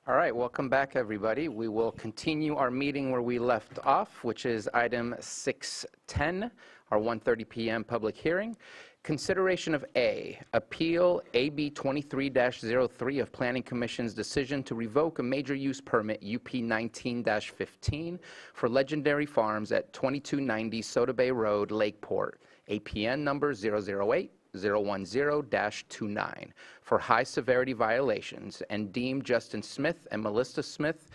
All right, welcome back, everybody. We will continue our meeting where we left off, which is item 610, our 1:30 p.m. public hearing. Consideration of A, Appeal AB 23-03 of Planning Commission's decision to revoke a major use permit UP 19-15 for Legendary Farms at 2290 Soda Bay Road, Lakeport, APN number 008 010-29 for high-severity violations and deem Justin Smith and Melissa Smith,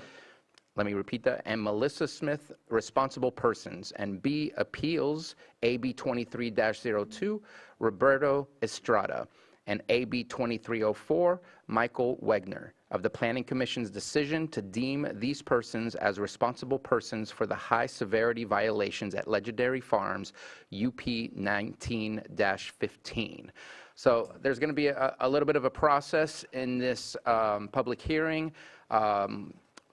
let me repeat that, and Melissa Smith responsible persons, and B, appeals AB 23-02, Roberto Estrada, and AB 2304, Michael Wegner, of the Planning Commission's decision to deem these persons as responsible persons for the high-severity violations at Legendary Farms, UP 19-15. So there's going to be a little bit of a process in this public hearing.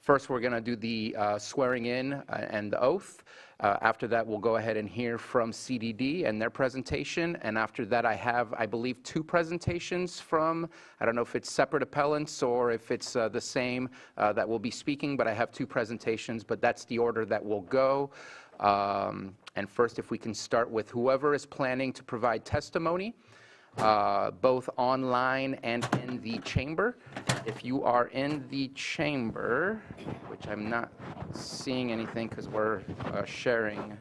First, we're going to do the swearing in and the oath. After that, we'll go ahead and hear from CDD and their presentation. And after that, I have, I believe, two presentations from, I don't know if it's separate appellants or if it's the same that will be speaking, but I have two presentations, but that's the order that will go. And first, if we can start with whoever is planning to provide testimony, both online and in the chamber. If you are in the chamber, which I'm not seeing anything because we're sharing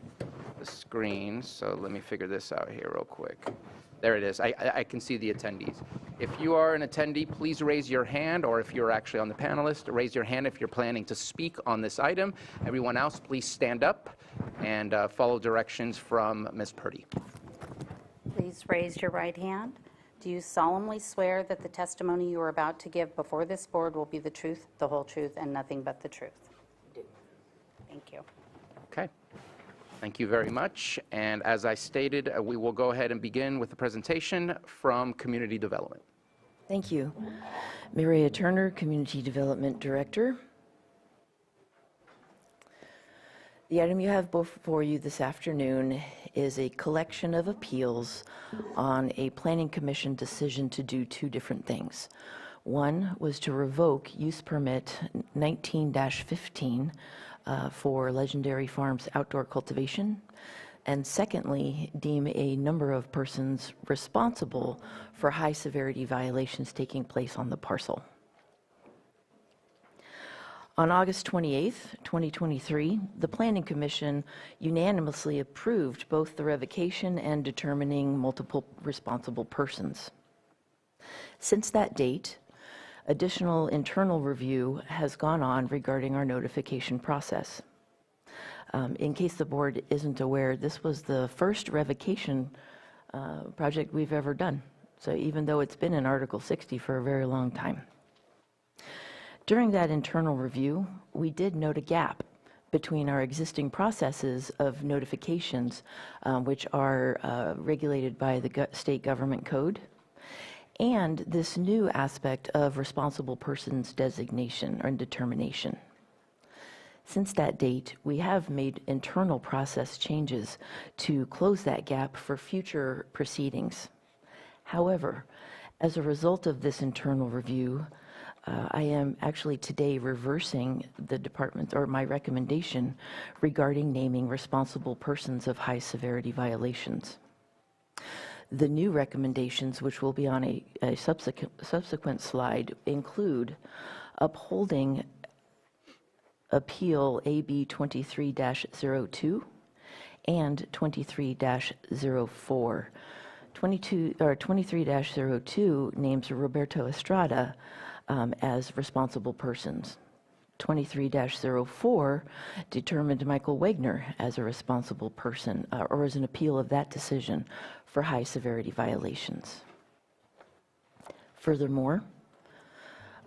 the screen, so let me figure this out here real quick. There it is. I can see the attendees. If you are an attendee, please raise your hand, or if you're actually on the panelist, raise your hand if you're planning to speak on this item. Everyone else, please stand up and follow directions from Ms. Purdy. Please raise your right hand. Do you solemnly swear that the testimony you are about to give before this board will be the truth, the whole truth, and nothing but the truth? I do. Thank you. Okay. Thank you very much. And as I stated, we will go ahead and begin with the presentation from Community Development. Thank you. Maria Turner, Community Development Director. The item you have before you this afternoon is a collection of appeals on a Planning Commission decision to do two different things. One was to revoke use permit 19-15 for Legendary Farms outdoor cultivation, and secondly, deem a number of persons responsible for high-severity violations taking place on the parcel. On August 28th, 2023, the Planning Commission unanimously approved both the revocation and determining multiple responsible persons. Since that date, additional internal review has gone on regarding our notification process. In case the board isn't aware, this was the first revocation project we've ever done. So even though it's been in Article 60 for a very long time. During that internal review, we did note a gap between our existing processes of notifications, which are regulated by the state government code, and this new aspect of responsible persons designation or determination. Since that date, we have made internal process changes to close that gap for future proceedings. However, as a result of this internal review, I am actually today reversing the department or my recommendation regarding naming responsible persons of high severity violations. The new recommendations, which will be on a subsequent slide, include upholding Appeal AB 23-02 and 23-04. 23-02 names Roberto Estrada as responsible persons. 23-04 determined Michael Wegner as a responsible person or as an appeal of that decision for high severity violations. Furthermore,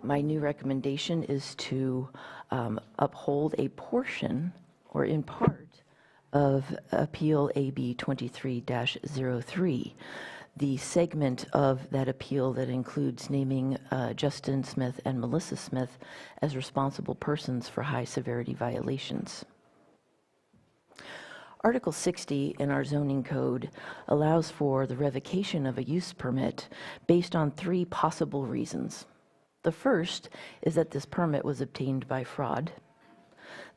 my new recommendation is to uphold a portion or in part of Appeal AB 23-03, the segment of that appeal that includes naming Justin Smith and Melissa Smith as responsible persons for high severity violations. Article 60 in our zoning code allows for the revocation of a use permit based on three possible reasons. The first is that this permit was obtained by fraud.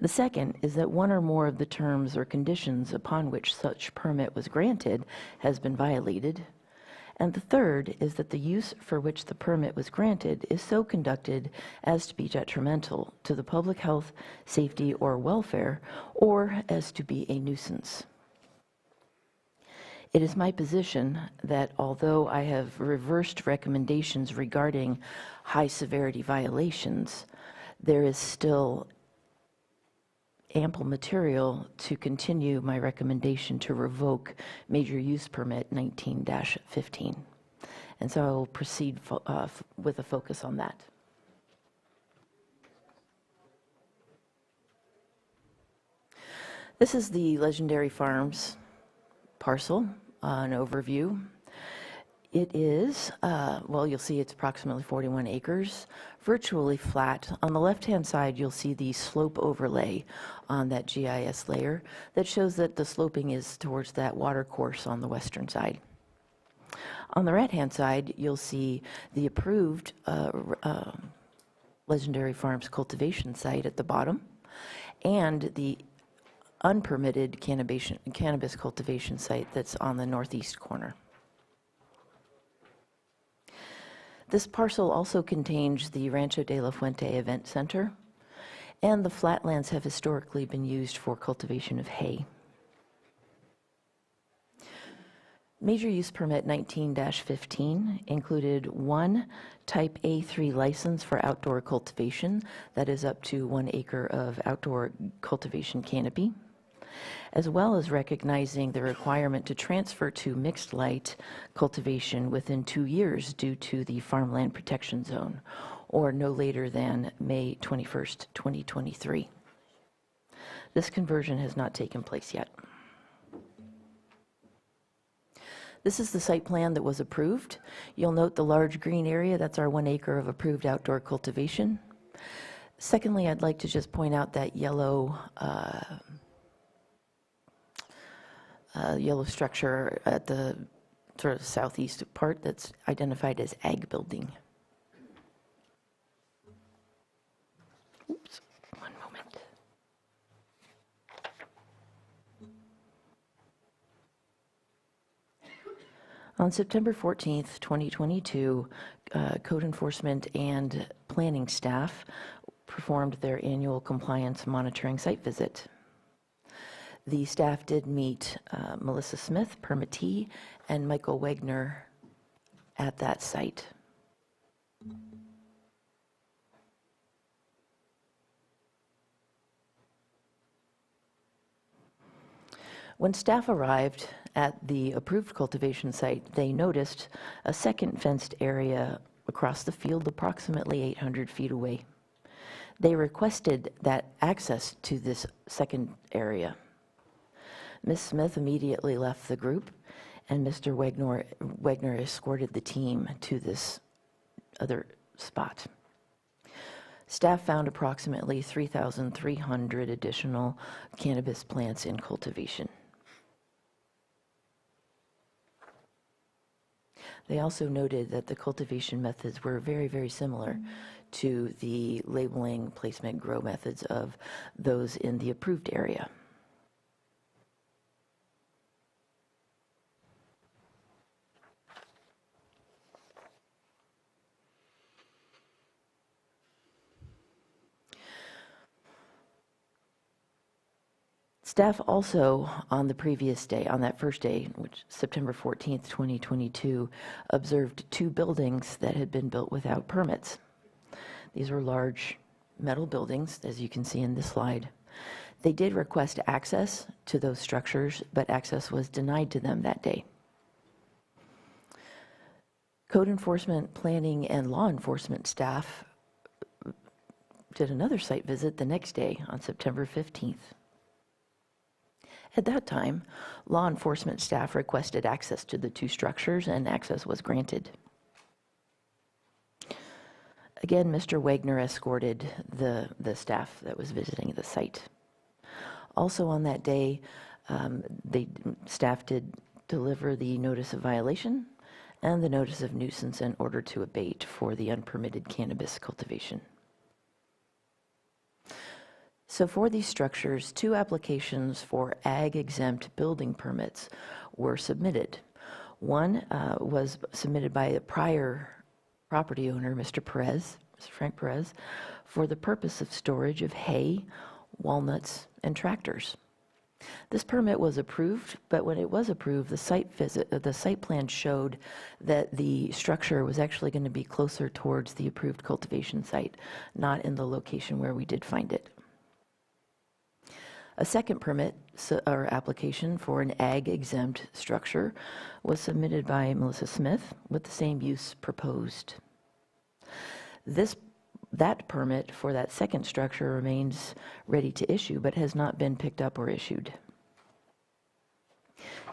The second is that one or more of the terms or conditions upon which such permit was granted has been violated. And the third is that the use for which the permit was granted is so conducted as to be detrimental to the public health, safety, or welfare, or as to be a nuisance. It is my position that although I have reversed recommendations regarding high-severity violations, there is still ample material to continue my recommendation to revoke Major Use Permit 19-15. And so I will proceed with a focus on that. This is the Legendary Farms parcel, an overview. It is, well, you'll see it's approximately 41 acres, virtually flat. On the left-hand side, you'll see the slope overlay on that GIS layer that shows that the sloping is towards that water course on the western side. On the right-hand side, you'll see the approved Legendary Farms cultivation site at the bottom and the unpermitted cannabis cultivation site that's on the northeast corner. This parcel also contains the Rancho de la Fuente Event Center, and the flatlands have historically been used for cultivation of hay. Major Use Permit 19-15 included one Type A3 license for outdoor cultivation, that is up to 1 acre of outdoor cultivation canopy, as well as recognizing the requirement to transfer to mixed light cultivation within 2 years due to the Farmland Protection Zone, or no later than May 21st, 2023. This conversion has not taken place yet. This is the site plan that was approved. You'll note the large green area, that's our 1 acre of approved outdoor cultivation. Secondly, I'd like to just point out that yellow yellow structure at the sort of southeast part that's identified as ag building. Oops, one moment. On September 14th, 2022, code enforcement and planning staff performed their annual compliance monitoring site visit. The staff did meet Melissa Smith, permittee, and Michael Wegner at that site. When staff arrived at the approved cultivation site, they noticed a second fenced area across the field approximately 800 feet away. They requested that access to this second area. Ms. Smith immediately left the group, and Mr. Wegner escorted the team to this other spot. Staff found approximately 3,300 additional cannabis plants in cultivation. They also noted that the cultivation methods were very, very similar to the labeling, placement, grow methods of those in the approved area. Staff also, on the previous day, on that first day, which September 14th, 2022, observed 2 buildings that had been built without permits. These were large metal buildings, as you can see in this slide. They did request access to those structures, but access was denied to them that day. Code enforcement, planning, and law enforcement staff did another site visit the next day on September 15th. At that time, law enforcement staff requested access to the 2 structures, and access was granted. Again, Mr. Wegner escorted the staff that was visiting the site. Also on that day, staff did deliver the notice of violation, and the notice of nuisance and order to abate for the unpermitted cannabis cultivation. So for these structures, 2 applications for ag-exempt building permits were submitted. One was submitted by a prior property owner, Mr. Frank Perez, for the purpose of storage of hay, walnuts, and tractors. This permit was approved, but when it was approved, the site plan showed that the structure was actually going to be closer towards the approved cultivation site, not in the location where we did find it. A second permit or application for an ag-exempt structure was submitted by Melissa Smith with the same use proposed. That permit for that second structure remains ready to issue, but has not been picked up or issued.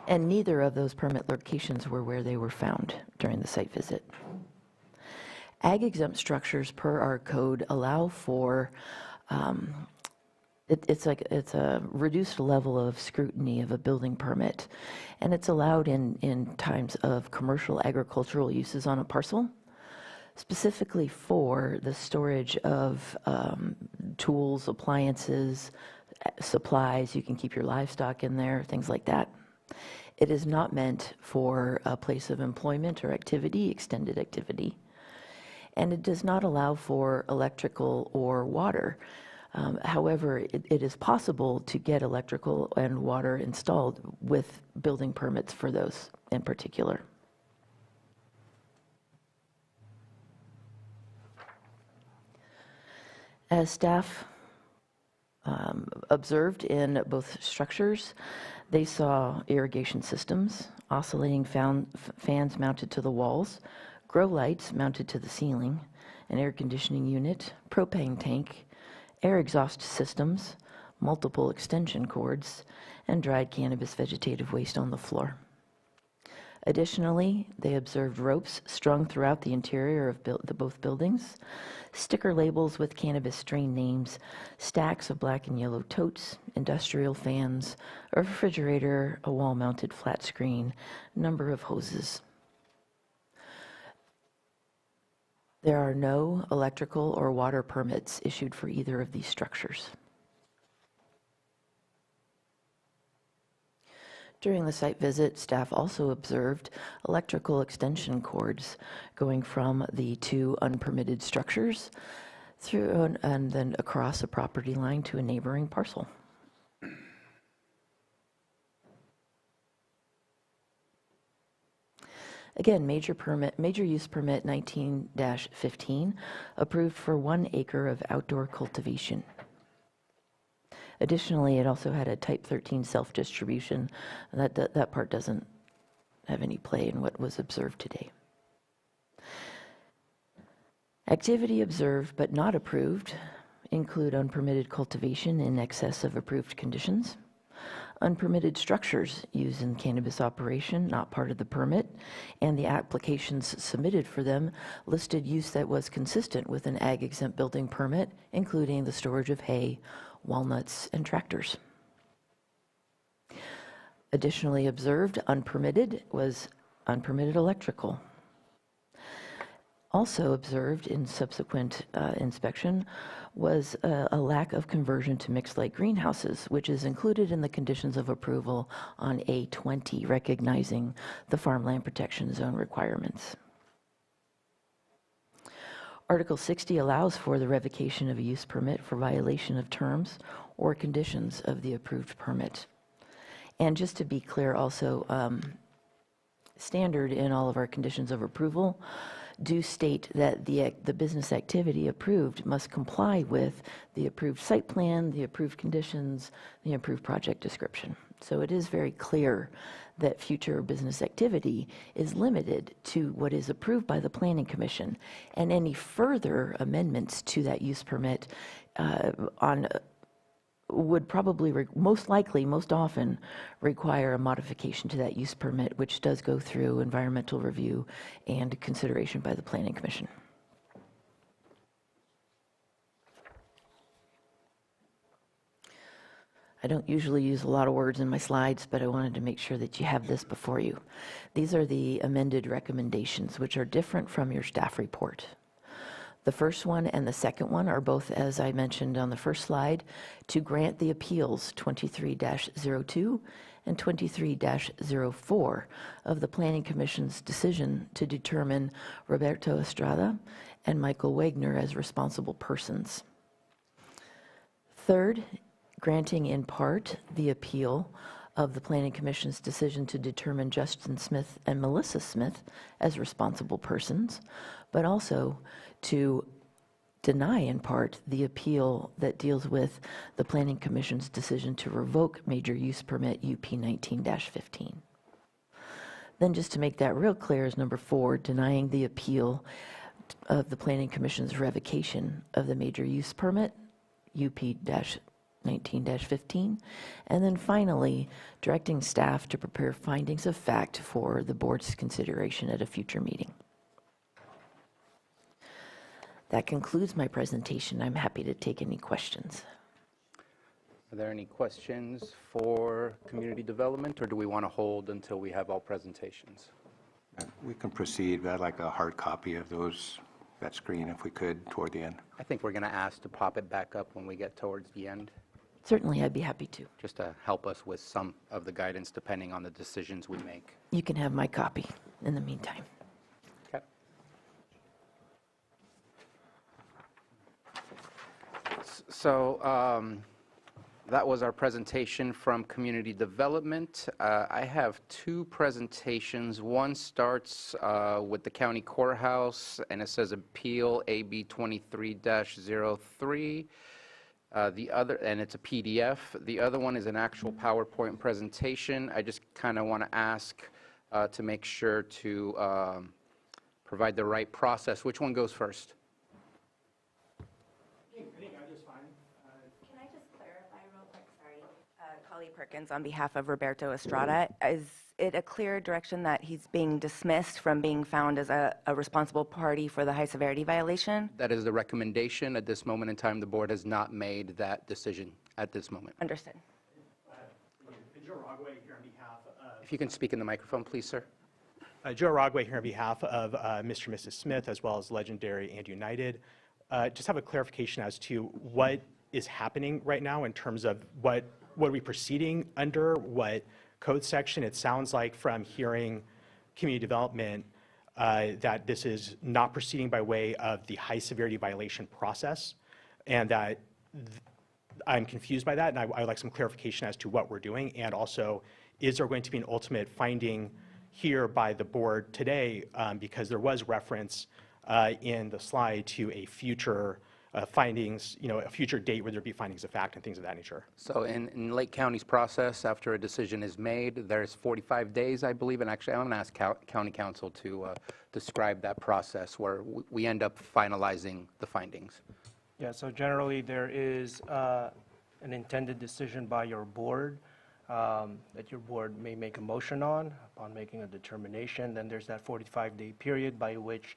And neither of those permit locations were where they were found during the site visit. Ag-exempt structures per our code allow for it's a reduced level of scrutiny of a building permit, and it's allowed in times of commercial agricultural uses on a parcel, specifically for the storage of tools, appliances, supplies. You can keep your livestock in there, things like that. It is not meant for a place of employment or activity, extended activity, and it does not allow for electrical or water. However, it is possible to get electrical and water installed with building permits for those in particular. As staff observed in both structures, they saw irrigation systems, oscillating fans mounted to the walls, grow lights mounted to the ceiling, an air conditioning unit, propane tank, air exhaust systems, multiple extension cords, and dried cannabis vegetative waste on the floor. Additionally, they observed ropes strung throughout the interior of both buildings, sticker labels with cannabis strain names, stacks of black and yellow totes, industrial fans, a refrigerator, a wall-mounted flat screen, number of hoses. There are no electrical or water permits issued for either of these structures. During the site visit, staff also observed electrical extension cords going from the 2 unpermitted structures through and then across a property line to a neighboring parcel. Again, major use permit 19-15, approved for 1 acre of outdoor cultivation. Additionally, it also had a type 13 self-distribution. That part doesn't have any play in what was observed today. Activity observed but not approved include unpermitted cultivation in excess of approved conditions, unpermitted structures used in cannabis operation, not part of the permit, and the applications submitted for them listed use that was consistent with an ag-exempt building permit, including the storage of hay, walnuts, and tractors. Additionally observed, unpermitted was unpermitted electrical. Also observed in subsequent inspection was a lack of conversion to mixed-light greenhouses, which is included in the conditions of approval on A20, recognizing the farmland protection zone requirements. Article 60 allows for the revocation of a use permit for violation of terms or conditions of the approved permit. And just to be clear also, standard in all of our conditions of approval do state that the business activity approved must comply with the approved site plan, the approved conditions, the approved project description. So it is very clear that future business activity is limited to what is approved by the Planning Commission, and any further amendments to that use permit would probably, most likely, most often, require a modification to that use permit, which does go through environmental review and consideration by the Planning Commission. I don't usually use a lot of words in my slides, but I wanted to make sure that you have this before you. These are the amended recommendations, which are different from your staff report. The first one and the second one are both, as I mentioned on the first slide, to grant the appeals 23-02 and 23-04 of the Planning Commission's decision to determine Roberto Estrada and Michael Wagner as responsible persons. Third, granting in part the appeal of the Planning Commission's decision to determine Justin Smith and Melissa Smith as responsible persons, but also to deny in part the appeal that deals with the Planning Commission's decision to revoke major use permit UP 19-15. Then just to make that real clear is number 4, denying the appeal of the Planning Commission's revocation of the major use permit UP 19-15, and then finally directing staff to prepare findings of fact for the board's consideration at a future meeting. That concludes my presentation. I'm happy to take any questions. Are there any questions for community development, or do we want to hold until we have all presentations? We can proceed, but I'd like a hard copy of that screen if we could toward the end. I think we're going to ask to pop it back up when we get towards the end, Certainly, I'd be happy to. just to help us with some of the guidance depending on the decisions we make. You can have my copy in the meantime. Okay. So that was our presentation from Community Development. I have 2 presentations. One starts with the County Courthouse, and it says Appeal AB 23-03. The other, and it's a PDF. The other one is an actual PowerPoint presentation. I just kind of want to ask to make sure to provide the right process. Which one goes first? Can I just clarify real quick? Sorry. Colleen Perkins on behalf of Roberto Estrada. Is it a clear direction that he's being dismissed from being found as a responsible party for the high severity violation? That is the recommendation. At this moment in time, the board has not made that decision at this moment. Understood. Joe Rogway here on behalf of If you can speak in the microphone, please, sir. Joe Rogway here on behalf of Mr. and Mrs. Smith, as well as Legendary and United. Just have a clarification as to what is happening right now in terms of what are we proceeding under, what code section. It sounds like from hearing community development that this is not proceeding by way of the high severity violation process, and that I'm confused by that, and I would like some clarification as to what we're doing. And also, is there going to be an ultimate finding here by the board today, because there was reference in the slide to a future findings, a future date where there'd be findings of fact and things of that nature. So in Lake County's process, after a decision is made, there's 45 days, I believe, and actually I'm going to ask County Council to describe that process where we end up finalizing the findings. Yeah, so generally there is an intended decision by your board that your board may make a motion on upon making a determination. Then there's that 45-day period by which,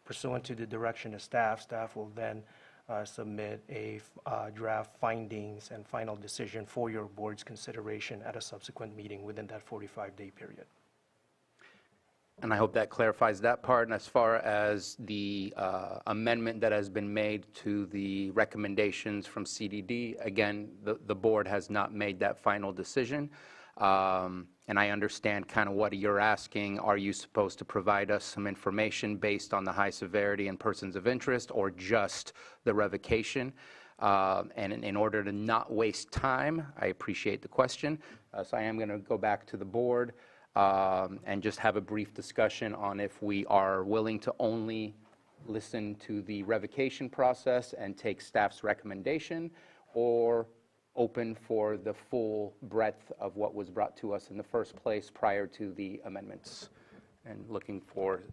pursuant to the direction of staff will then submit a draft findings and final decision for your board's consideration at a subsequent meeting within that 45-day period. And I hope that clarifies that part. And as far as the amendment that has been made to the recommendations from CDD, again, the board has not made that final decision. And I understand kind of what you're asking. Are you supposed to provide us some information based on the high severity and persons of interest, or just the revocation? And in order to not waste time, I appreciate the question. So I am going to go back to the board and just have a brief discussion on if we are willing to only listen to the revocation process and take staff's recommendation, or open for the full breadth of what was brought to us in the first place prior to the amendments, and looking for.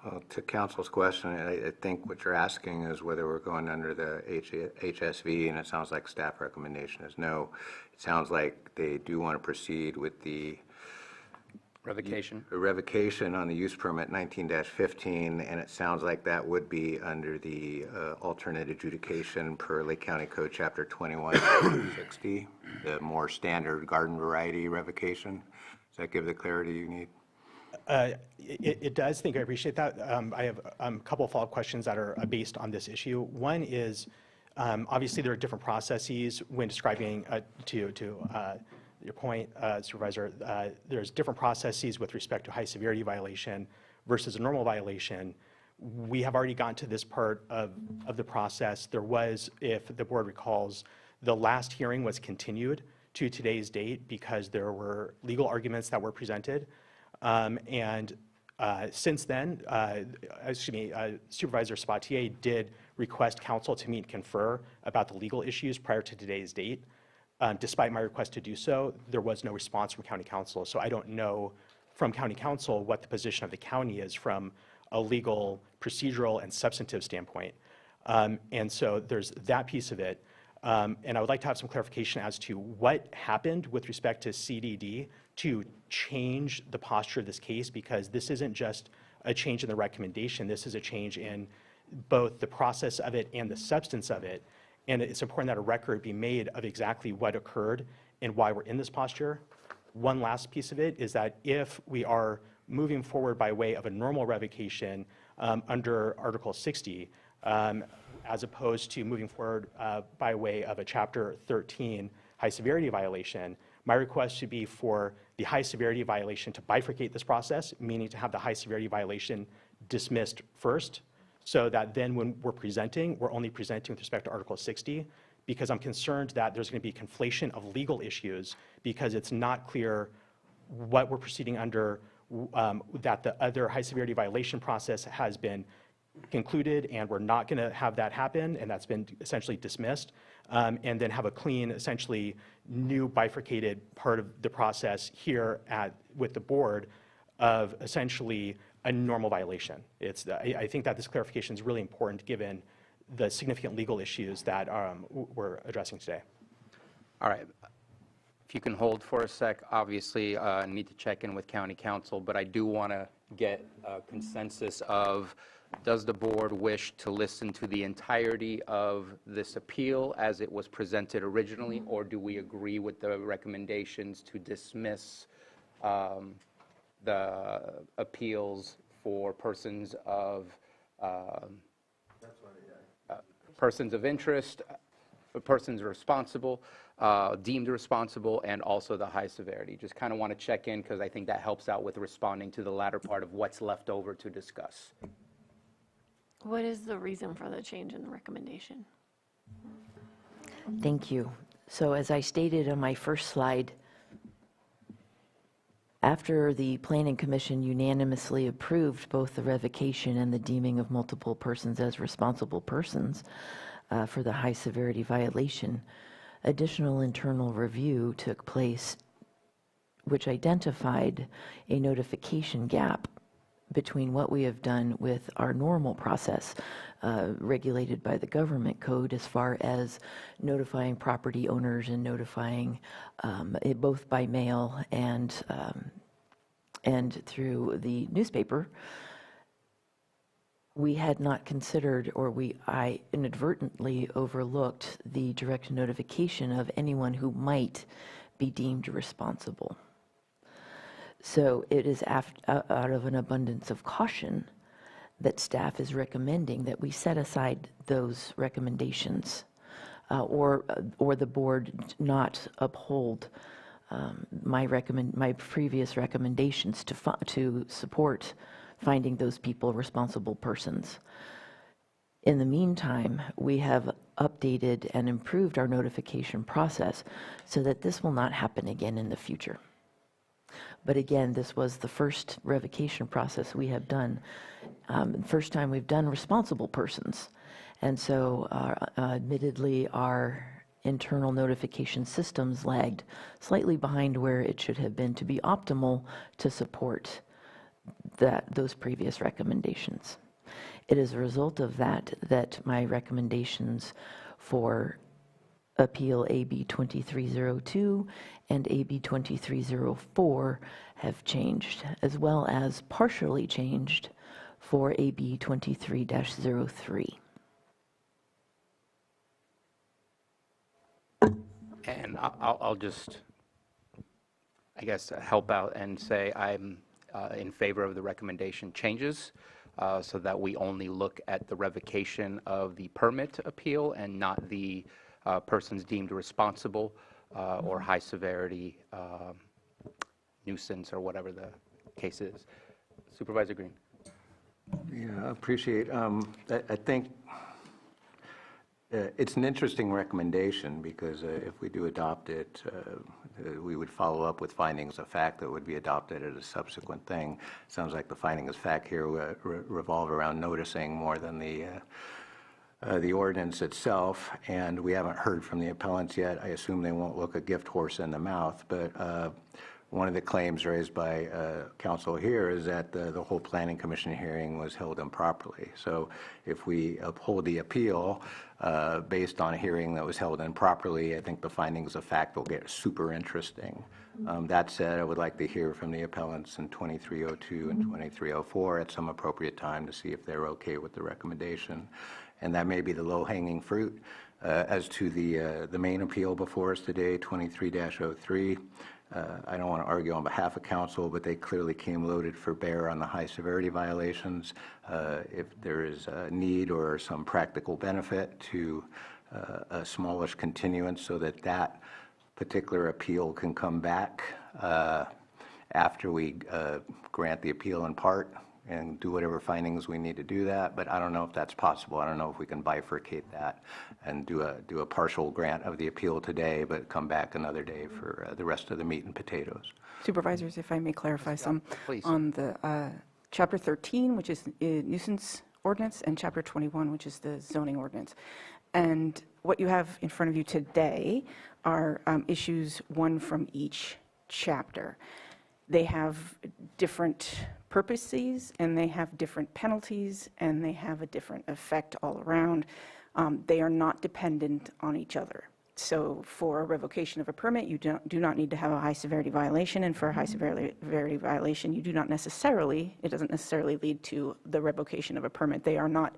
Well, to council's question, I think what you're asking is whether we're going under the HSV, and it sounds like staff recommendation is no. It sounds like they do want to proceed with the Revocation. A revocation on the use permit 19-15, and it sounds like that would be under the alternate adjudication per Lake County Code Chapter 2160, the more standard garden variety revocation. Does that give the clarity you need? It does. Thank you. I appreciate that. I have a couple of follow-up questions that are based on this issue. One is, obviously, there are different processes when describing, to your point, Supervisor, there's different processes with respect to high severity violation versus a normal violation. We have already gotten to this part of the process. There was, if the board recalls, the last hearing was continued to today's date because there were legal arguments that were presented. Since then, Supervisor Spatier did request counsel to meet and confer about the legal issues prior to today's date. Despite my request to do so, there was no response from county counsel. So I don't know from county counsel what the position of the county is from a legal, procedural, and substantive standpoint. And so there's that piece of it. And I would like to have some clarification as to what happened with respect to CDD to change the posture of this case, because this isn't just a change in the recommendation. This is a change in both the process of it and the substance of it. And it's important that a record be made of exactly what occurred and why we're in this posture. One last piece of it is that if we are moving forward by way of a normal revocation under Article 60, as opposed to moving forward by way of a Chapter 13 high severity violation, my request should be for the high severity violation to bifurcate this process, meaning to have the high severity violation dismissed first, so that then when we're presenting, we're only presenting with respect to Article 60, because I'm concerned that there's going to be conflation of legal issues because it's not clear what we're proceeding under, that the other high severity violation process has been concluded and we're not going to have that happen, and that's been essentially dismissed, and then have a clean, essentially new bifurcated part of the process here with the board of essentially a normal violation. I think that this clarification is really important given the significant legal issues that we're addressing today. All right. If you can hold for a sec, obviously I need to check in with county council, but I do want to get a consensus of, does the board wish to listen to the entirety of this appeal as it was presented originally, or do we agree with the recommendations to dismiss the appeals for persons of persons of interest, persons responsible, deemed responsible, and also the high severity? Just kind of want to check in because I think that helps out with responding to the latter part of what's left over to discuss. What is the reason for the change in the recommendation? Thank you. So as I stated on my first slide, after the Planning Commission unanimously approved both the revocation and the deeming of multiple persons as responsible persons for the high severity violation, additional internal review took place, which identified a notification gap between what we have done with our normal process regulated by the government code as far as notifying property owners and notifying it both by mail and through the newspaper. We had not considered, or I inadvertently overlooked the direct notification of anyone who might be deemed responsible. So it is out of an abundance of caution that staff is recommending that we set aside those recommendations, or the board not uphold my previous recommendations to support finding those people responsible persons. In the meantime, we have updated and improved our notification process so that this will not happen again in the future. But again, this was the first revocation process we have done. First time we've done responsible persons. And so admittedly, our internal notification systems lagged slightly behind where it should have been to be optimal to support those previous recommendations. It is a result of that my recommendations for Appeal AB 2302 and AB 2304 have changed, as well as partially changed for AB 23-03. And I'll just, I guess, help out and say I'm in favor of the recommendation changes so that we only look at the revocation of the permit appeal and not the persons deemed responsible or high severity nuisance or whatever the case is. Supervisor Green. Yeah, I appreciate. I think it's an interesting recommendation because if we do adopt it, we would follow up with findings of fact that would be adopted as a subsequent thing. Sounds like the findings of fact here revolve around noticing more than the ordinance itself, and we haven't heard from the appellants yet. I assume they won't look a gift horse in the mouth, but one of the claims raised by counsel here is that the whole planning commission hearing was held improperly. So if we uphold the appeal based on a hearing that was held improperly, I think the findings of fact will get super interesting. That said, I would like to hear from the appellants in 2302 and 2304 at some appropriate time to see if they're okay with the recommendation. And that may be the low-hanging fruit. As to the main appeal before us today, 23-03, I don't want to argue on behalf of council, but they clearly came loaded for bear on the high severity violations. If there is a need or some practical benefit to a smallish continuance so that that particular appeal can come back after we grant the appeal in part and do whatever findings we need to do that, but I don't know if that's possible. I don't know if we can bifurcate that and do a partial grant of the appeal today, but come back another day for the rest of the meat and potatoes. Supervisors, if I may clarify some. Please. On the Chapter 13, which is nuisance ordinance, and Chapter 21, which is the zoning ordinance. And what you have in front of you today are issues, one from each chapter. They have different purposes, and they have different penalties, and they have a different effect all around. They are not dependent on each other. So for a revocation of a permit, you do not need to have a high severity violation, and for a high severity violation, you do not necessarily, it doesn't necessarily lead to the revocation of a permit. They are not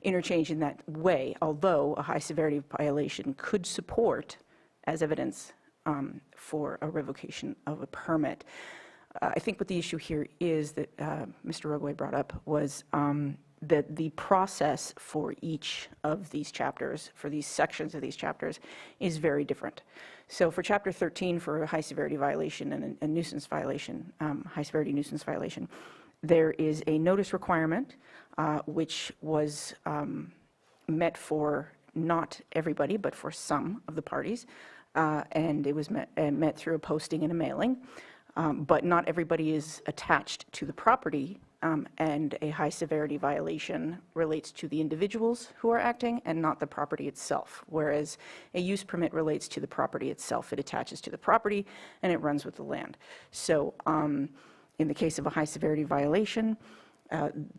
interchanged in that way, although a high severity violation could support as evidence for a revocation of a permit. I think what the issue here is that Mr. Rogway brought up was that the process for each of these chapters, for these sections of these chapters, is very different. So for Chapter 13, for a high severity violation and a nuisance violation, high severity nuisance violation, there is a notice requirement which was met for not everybody, but for some of the parties, and it was met through a posting and a mailing. But not everybody is attached to the property, and a high severity violation relates to the individuals who are acting and not the property itself, whereas a use permit relates to the property itself. It attaches to the property and it runs with the land. So in the case of a high severity violation,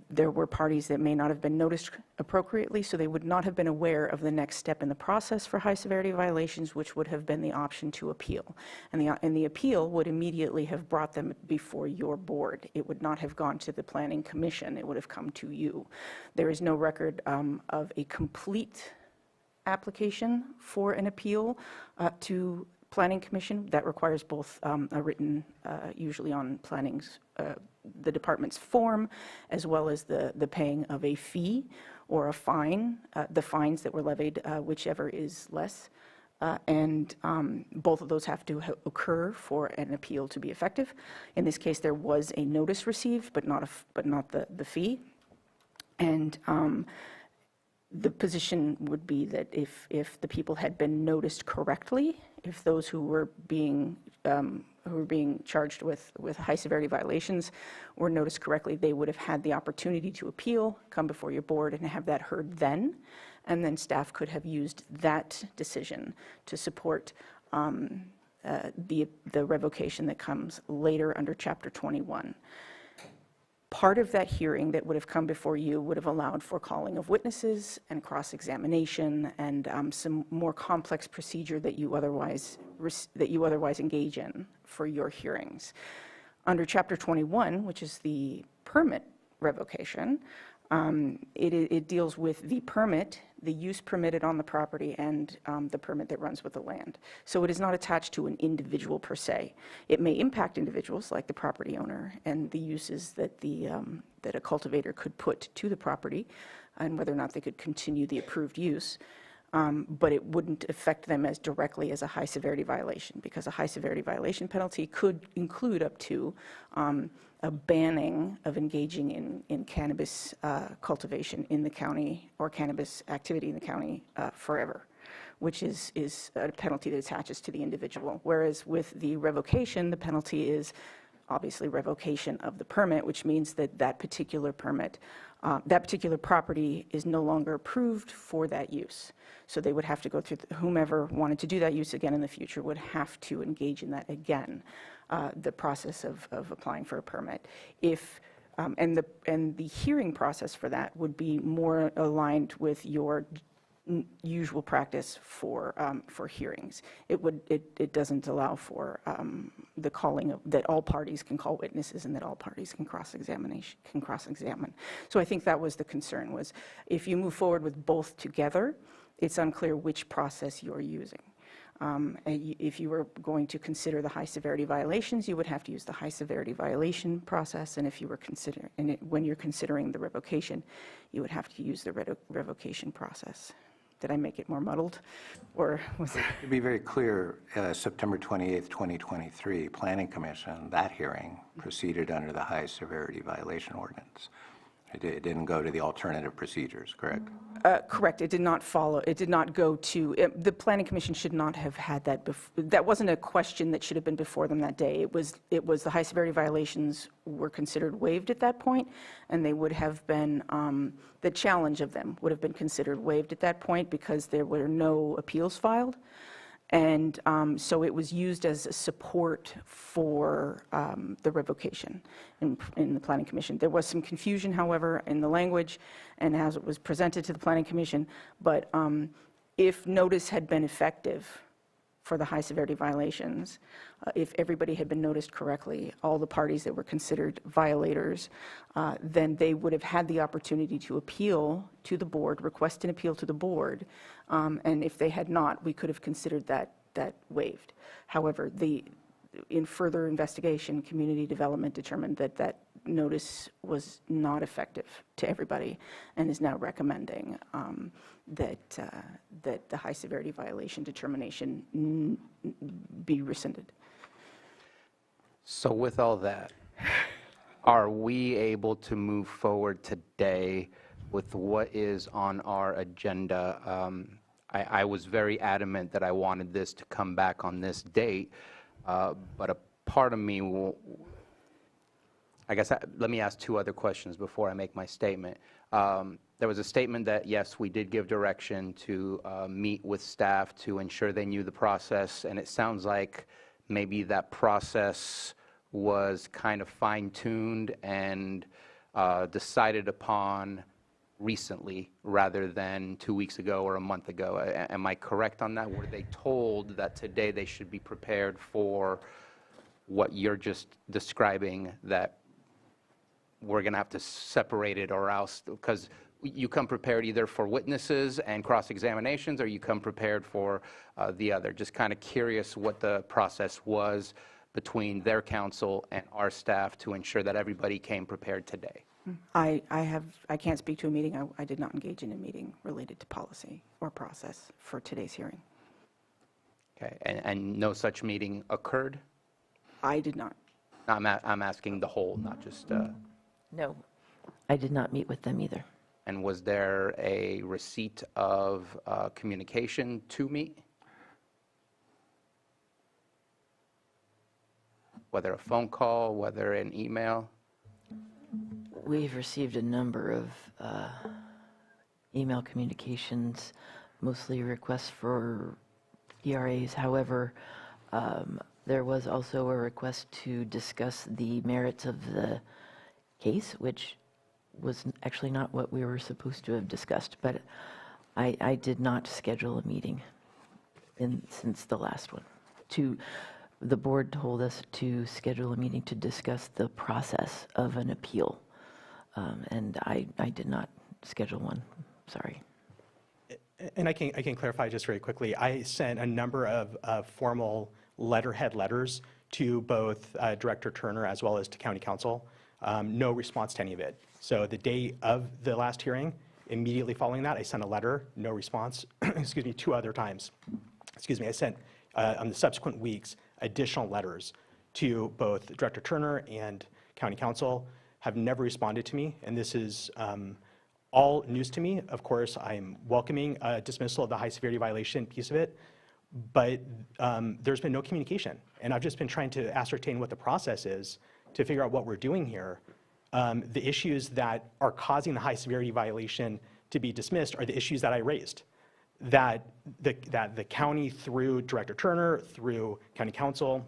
there were parties that may not have been noticed appropriately, so they would not have been aware of the next step in the process for high severity violations, which would have been the option to appeal. And the appeal would immediately have brought them before your board. It would not have gone to the Planning Commission. It would have come to you. There is no record of a complete application for an appeal to Planning Commission. That requires both a written, usually on planning's, the department's form, as well as the paying of a fee or a fine, the fines that were levied, whichever is less. And both of those have to occur for an appeal to be effective. In this case, there was a notice received, but not the fee. And the position would be that if the people had been noticed correctly, if those who were being charged with high severity violations were noticed correctly, they would have had the opportunity to appeal, come before your board, and have that heard then. And then staff could have used that decision to support the revocation that comes later under Chapter 21. Part of that hearing that would have come before you would have allowed for calling of witnesses and cross-examination and some more complex procedure that you otherwise engage in for your hearings. Under Chapter 21, which is the permit revocation, it deals with the permit, the use permitted on the property, and the permit that runs with the land. So it is not attached to an individual per se. It may impact individuals like the property owner and the uses that that a cultivator could put to the property and whether or not they could continue the approved use. But it wouldn't affect them as directly as a high-severity violation, because a high-severity violation penalty could include up to a banning of engaging in cannabis cultivation in the county or cannabis activity in the county forever, which is a penalty that attaches to the individual. Whereas with the revocation, the penalty is obviously revocation of the permit, which means that that particular permit, that particular property is no longer approved for that use. So they would have to go through, whomever wanted to do that use again in the future would have to engage in that again, the process of applying for a permit. And the hearing process for that would be more aligned with your usual practice for hearings. It doesn't allow for the calling of, that all parties can call witnesses and that all parties can cross-examine. So I think that was the concern, was if you move forward with both together, it's unclear which process you're using. If you were going to consider the high-severity violations, you would have to use the high-severity violation process, and if you were when you're considering the revocation, you would have to use the revocation process. Did I make it more muddled, or was it? To be very clear, September 28th, 2023, Planning Commission, that hearing proceeded under the high-severity violation ordinance. It didn't go to the alternative procedures, correct? Correct. It did not follow. It did not go to, the Planning Commission should not have had that before. That wasn't a question that should have been before them that day. It was the high severity violations were considered waived at that point, and they would have been, the challenge of them would have been considered waived at that point because there were no appeals filed. And so it was used as a support for the revocation in the Planning Commission. There was some confusion, however, in the language and as it was presented to the Planning Commission. But if notice had been effective for the high severity violations, if everybody had been noticed correctly, all the parties that were considered violators, then they would have had the opportunity to appeal to the board, request an appeal to the board, and if they had not, we could have considered that waived. However, in further investigation, community development determined that that notice was not effective to everybody and is now recommending that the high severity violation determination be rescinded. So with all that, are we able to move forward today with what is on our agenda? I was very adamant that I wanted this to come back on this date, but a part of me will, I guess, let me ask two other questions before I make my statement. There was a statement that, yes, we did give direction to meet with staff to ensure they knew the process, and it sounds like maybe that process was kind of fine-tuned and decided upon recently rather than 2 weeks ago or a month ago. Am I correct on that? Were they told that today they should be prepared for what you're just describing, that we're going to have to separate it, or else, because you come prepared either for witnesses and cross-examinations, or you come prepared for the other? Just kind of curious what the process was between their counsel and our staff to ensure that everybody came prepared today. I can't speak to a meeting. I did not engage in a meeting related to policy or process for today's hearing. Okay, and no such meeting occurred? I did not. I'm asking the whole, not just... No, I did not meet with them either. And was there a receipt of communication to meet? Whether a phone call, whether an email? We've received a number of email communications, mostly requests for ERAs. However, there was also a request to discuss the merits of the case, which was actually not what we were supposed to have discussed, but I did not schedule a meeting since the last one. The board told us to schedule a meeting to discuss the process of an appeal, and I did not schedule one, sorry. And I can clarify just very quickly. I sent a number of formal letterhead letters to both Director Turner as well as to County Council. No response to any of it. So the day of the last hearing, immediately following that, I sent a letter, no response, excuse me, 2 other times. Excuse me, I sent on the subsequent weeks additional letters to both Director Turner and County Council, have never responded to me, and this is all news to me. Of course, I'm welcoming a dismissal of the high severity violation piece of it, but there's been no communication. And I've just been trying to ascertain what the process is to figure out what we're doing here. The issues that are causing the high severity violation to be dismissed are the issues that I raised, that the county, through Director Turner, through County Council,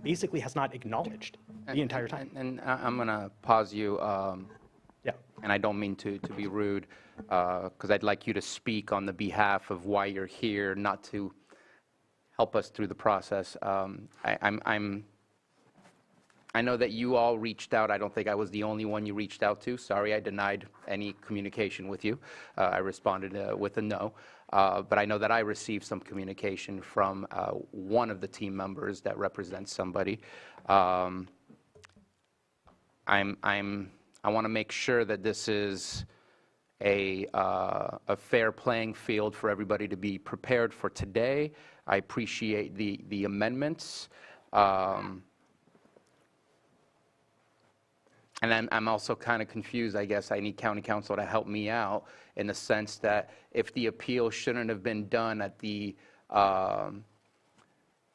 basically has not acknowledged the entire time. And I'm going to pause you. Yeah. And I don't mean to be rude, because I'd like you to speak on the behalf of why you're here, not to help us through the process. I know that you all reached out. I don't think I was the only one you reached out to. Sorry, I denied any communication with you. I responded with a no. But I know that I received some communication from one of the team members that represents somebody. I want to make sure that this is a fair playing field for everybody to be prepared for today. I appreciate the amendments. And I'm also kind of confused. I guess I need County Council to help me out in the sense that if the appeal shouldn't have been done at the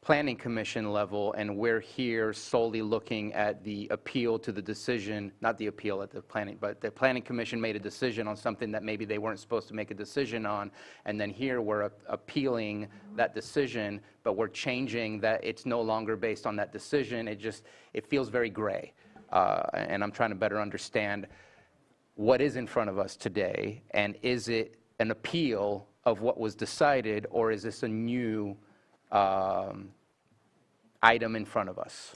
Planning Commission level, and we're here solely looking at the appeal to the decision, not the appeal at the planning, but the Planning Commission made a decision on something that maybe they weren't supposed to make a decision on, and then here we're appealing that decision, but we're changing that it's no longer based on that decision. It feels very gray. And I'm trying to better understand what is in front of us today, and is it an appeal of what was decided, or is this a new item in front of us?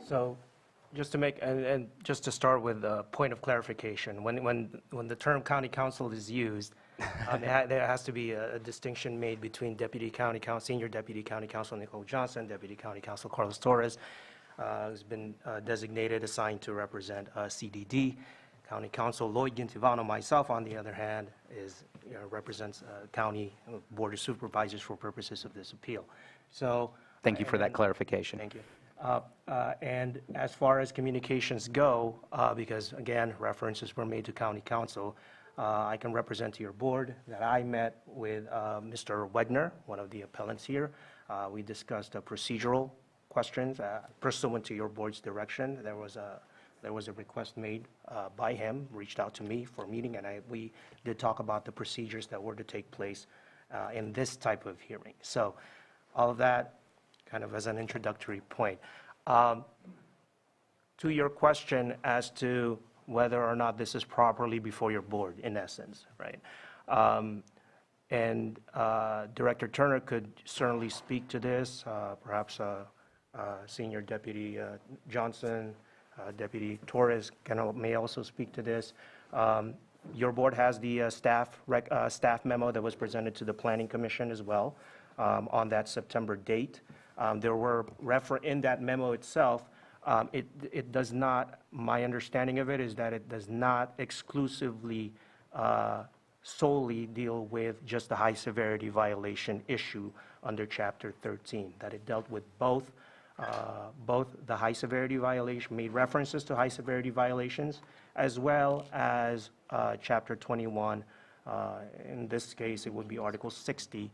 So just to make, and just to start with a point of clarification, when the term county council is used, there has to be a distinction made between Senior Deputy County Council Nicole Johnson, Deputy County Council Carlos Torres, who's been designated, assigned to represent CDD. County Council Lloyd Gintivano, myself, on the other hand, represents County Board of Supervisors for purposes of this appeal. So. Thank you for that clarification. Thank you. And as far as communications go, because again, references were made to County Council, I can represent to your board that I met with Mr. Wegner, one of the appellants here. We discussed procedural questions pursuant to your board's direction. There was a request made by him, reached out to me for a meeting, and we did talk about the procedures that were to take place in this type of hearing. So all of that kind of as an introductory point. To your question as to whether or not this is properly before your board, in essence, right? And Director Turner could certainly speak to this, perhaps Senior Deputy Johnson, Deputy Torres may also speak to this. Your board has the staff memo that was presented to the Planning Commission as well on that September date. There were in that memo itself, it does not, my understanding of it is that it does not exclusively solely deal with just the high severity violation issue under Chapter 13, that it dealt with both the high severity violation, made references to high severity violations, as well as Chapter 21. In this case, it would be Article 60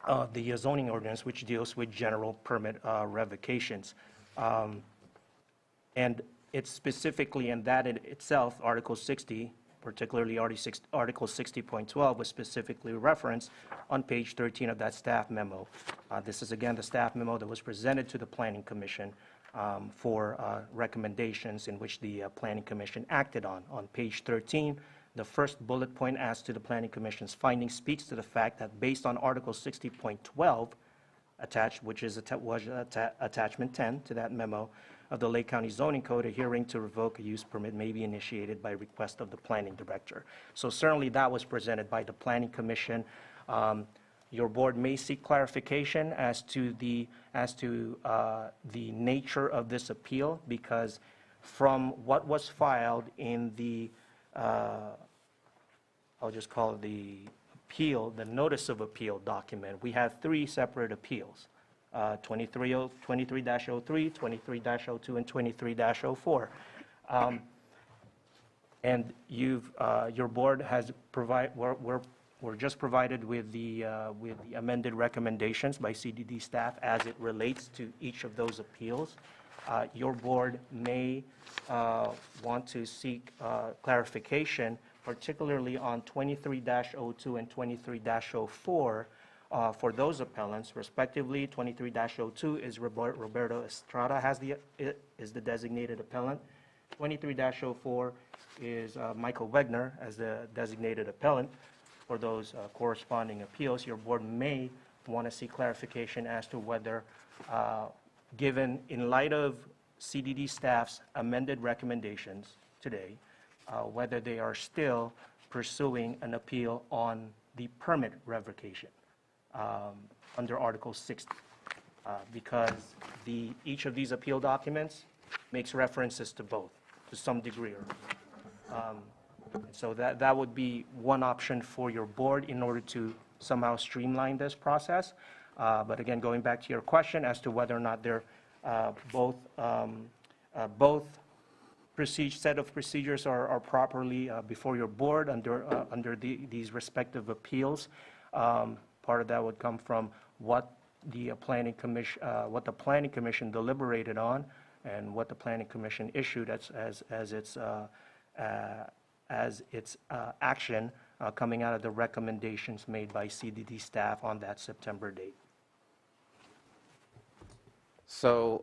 of the zoning ordinance, which deals with general permit revocations. And it's specifically in that in itself, Article 60, particularly Article 60.12, was specifically referenced on page 13 of that staff memo. This is, again, the staff memo that was presented to the Planning Commission for recommendations in which the Planning Commission acted on. On page 13, the first bullet point as to the Planning Commission's findings speaks to the fact that based on Article 60.12 attached, which is attachment 10 to that memo of the Lake County Zoning Code, a hearing to revoke a use permit may be initiated by request of the planning director. So certainly that was presented by the Planning Commission. Your board may seek clarification as to the nature of this appeal, because from what was filed in the, I'll just call it the appeal, the notice of appeal document, we have 3 separate appeals, 23-03, 23-02, and 23-04. And your board has we're just provided with the amended recommendations by CDD staff as it relates to each of those appeals. Your board may want to seek clarification, particularly on 23-02 and 23-04 for those appellants, respectively. 23-02 is Roberto Estrada is the designated appellant. 23-04 is Michael Wegner as the designated appellant. For those corresponding appeals, your board may want to seek clarification as to whether, given in light of CDD staff's amended recommendations today, whether they are still pursuing an appeal on the permit revocation under Article 60, because each of these appeal documents makes references to both, to some degree or so that would be one option for your board in order to somehow streamline this process. But again, going back to your question as to whether or not they're both set of procedures are properly before your board under these respective appeals, part of that would come from what the Planning Commission deliberated on and what the Planning Commission issued as its action coming out of the recommendations made by CDD staff on that September date. So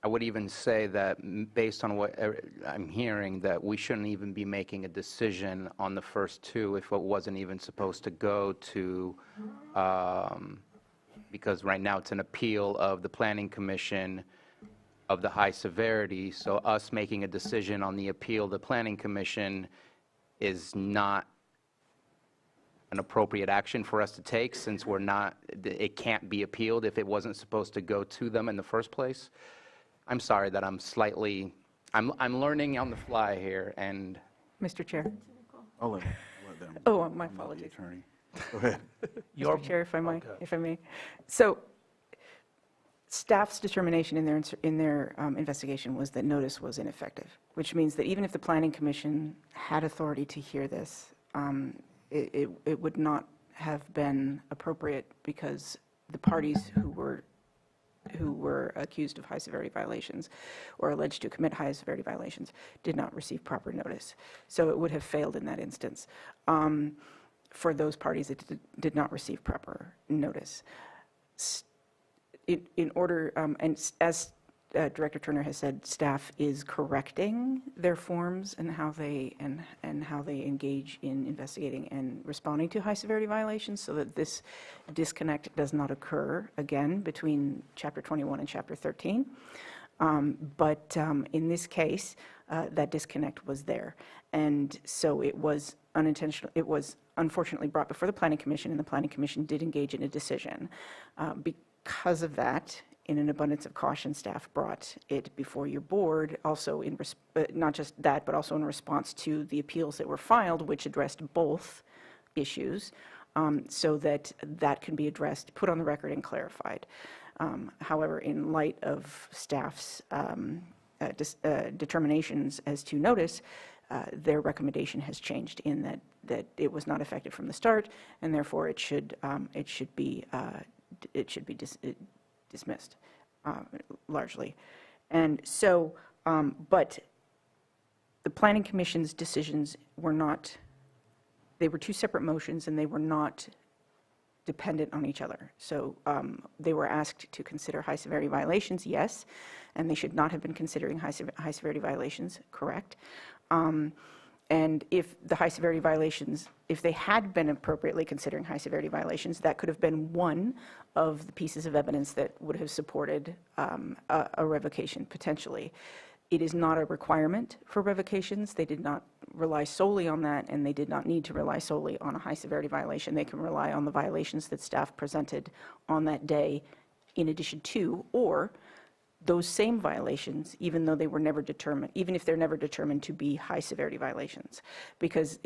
I would even say that based on what I'm hearing, that we shouldn't even be making a decision on the first 2 if it wasn't even supposed to go to, because right now it's an appeal of the Planning Commission of the high severity, so us making a decision on the appeal of the Planning Commission is not an appropriate action for us to take, since it can't be appealed if it wasn't supposed to go to them in the first place. I'm sorry that I'm learning on the fly here, and Mr. Chair. I'll let them. Oh, my I'm not the apologies. attorney. Go ahead. Mr. Chair, if I may. So staff's determination in their investigation was that notice was ineffective, which means that even if the Planning Commission had authority to hear this, it would not have been appropriate, because the parties who were accused of high-severity violations or alleged to commit high-severity violations did not receive proper notice. So it would have failed in that instance for those parties that did not receive proper notice. In order, and as Director Turner has said, staff is correcting their forms and how they engage in investigating and responding to high-severity violations, so that this disconnect does not occur again between Chapter 21 and Chapter 13. But in this case, that disconnect was there, and so it was unintentional. It was unfortunately brought before the Planning Commission, and the Planning Commission did engage in a decision. Because of that, in an abundance of caution, staff brought it before your board, also not just that, but also in response to the appeals that were filed, which addressed both issues, so that can be addressed, put on the record, and clarified. However, in light of staff's determinations as to notice, their recommendation has changed in that it was not effective from the start, and therefore it should be dismissed, largely. And so, but the Planning Commission's decisions were not, they were 2 separate motions, and they were not dependent on each other. So they were asked to consider high-severity violations, yes, and they should not have been considering high-severity violations, correct. And if the high-severity violations, if they had been appropriately considering high-severity violations, that could have been one of the pieces of evidence that would have supported a revocation, potentially. It is not a requirement for revocations. They did not rely solely on that, and they did not need to rely solely on a high-severity violation. They can rely on the violations that staff presented on that day in addition to, or those same violations, even though they were never determined, even if they're never determined to be high-severity violations. Because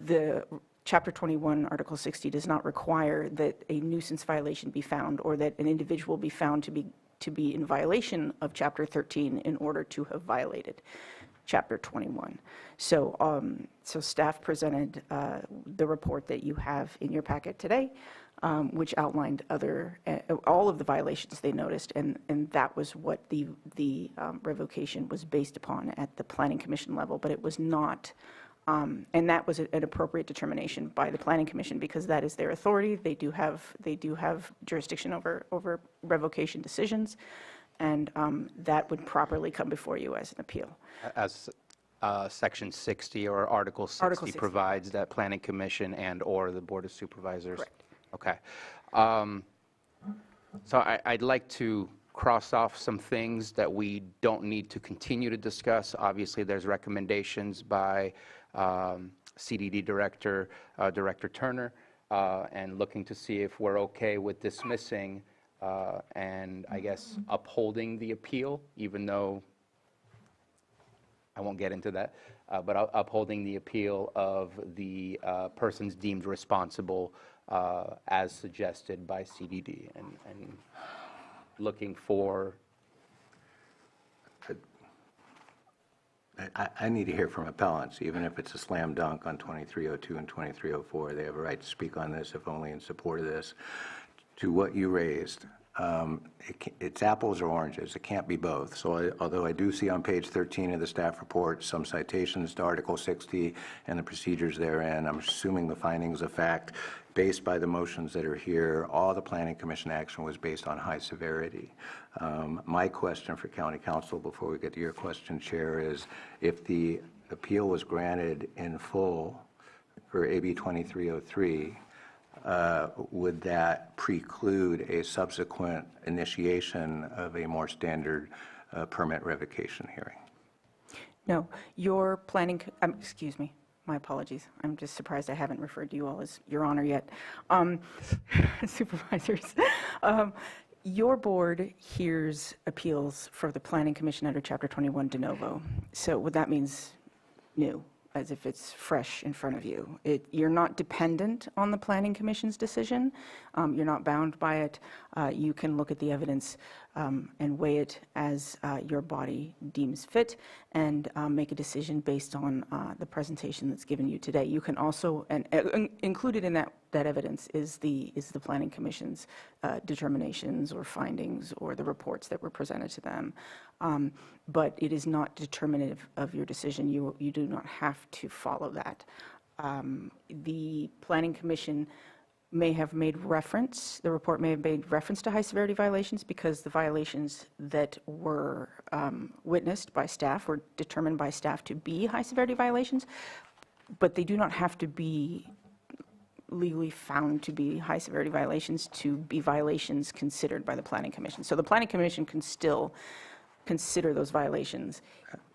the Chapter 21, Article 60 does not require that a nuisance violation be found or that an individual be found to be in violation of Chapter 13 in order to have violated Chapter 21. So, so staff presented the report that you have in your packet today, which outlined all of the violations they noticed, and that was what the revocation was based upon at the Planning Commission level, but it was not. And that was an appropriate determination by the Planning Commission because that is their authority. They do have jurisdiction over revocation decisions, and that would properly come before you as an appeal. As Section 60 or Article 60 provides that Planning Commission and/or the Board of Supervisors. Correct. Okay. So I'd like to cross off some things that we don't need to continue to discuss. Obviously, there's recommendations by CDD Director, Director Turner, and looking to see if we're okay with dismissing and I guess upholding the appeal, even though I won't get into that, but upholding the appeal of the persons deemed responsible as suggested by CDD, and looking for. I need to hear from appellants, even if it's a slam dunk on 2302 and 2304. They have a right to speak on this, if only in support of this. To what you raised, it's apples or oranges. It can't be both. So although I do see on page 13 of the staff report some citations to Article 60 and the procedures therein, I'm assuming the findings of fact based by the motions that are here, all the Planning Commission action was based on high severity. My question for County Council before we get to your question, Chair, is if the appeal was granted in full for AB 2303, would that preclude a subsequent initiation of a more standard permit revocation hearing? No, your planning, excuse me, my apologies. I'm just surprised I haven't referred to you all as Your Honor yet. Supervisors, your board hears appeals for the Planning Commission under Chapter 21 de novo. So what that means, new, as if it's fresh in front of you. You're not dependent on the Planning Commission's decision. You're not bound by it. You can look at the evidence and weigh it as your body deems fit and make a decision based on the presentation that's given you today. You can also, and included in that evidence is the Planning Commission's determinations or findings or the reports that were presented to them. But it is not determinative of your decision. You do not have to follow that. The Planning Commission may have made reference, the report may have made reference to high severity violations because the violations that were witnessed by staff were determined by staff to be high severity violations, but they do not have to be legally found to be high severity violations to be violations considered by the Planning Commission. So the Planning Commission can still consider those violations,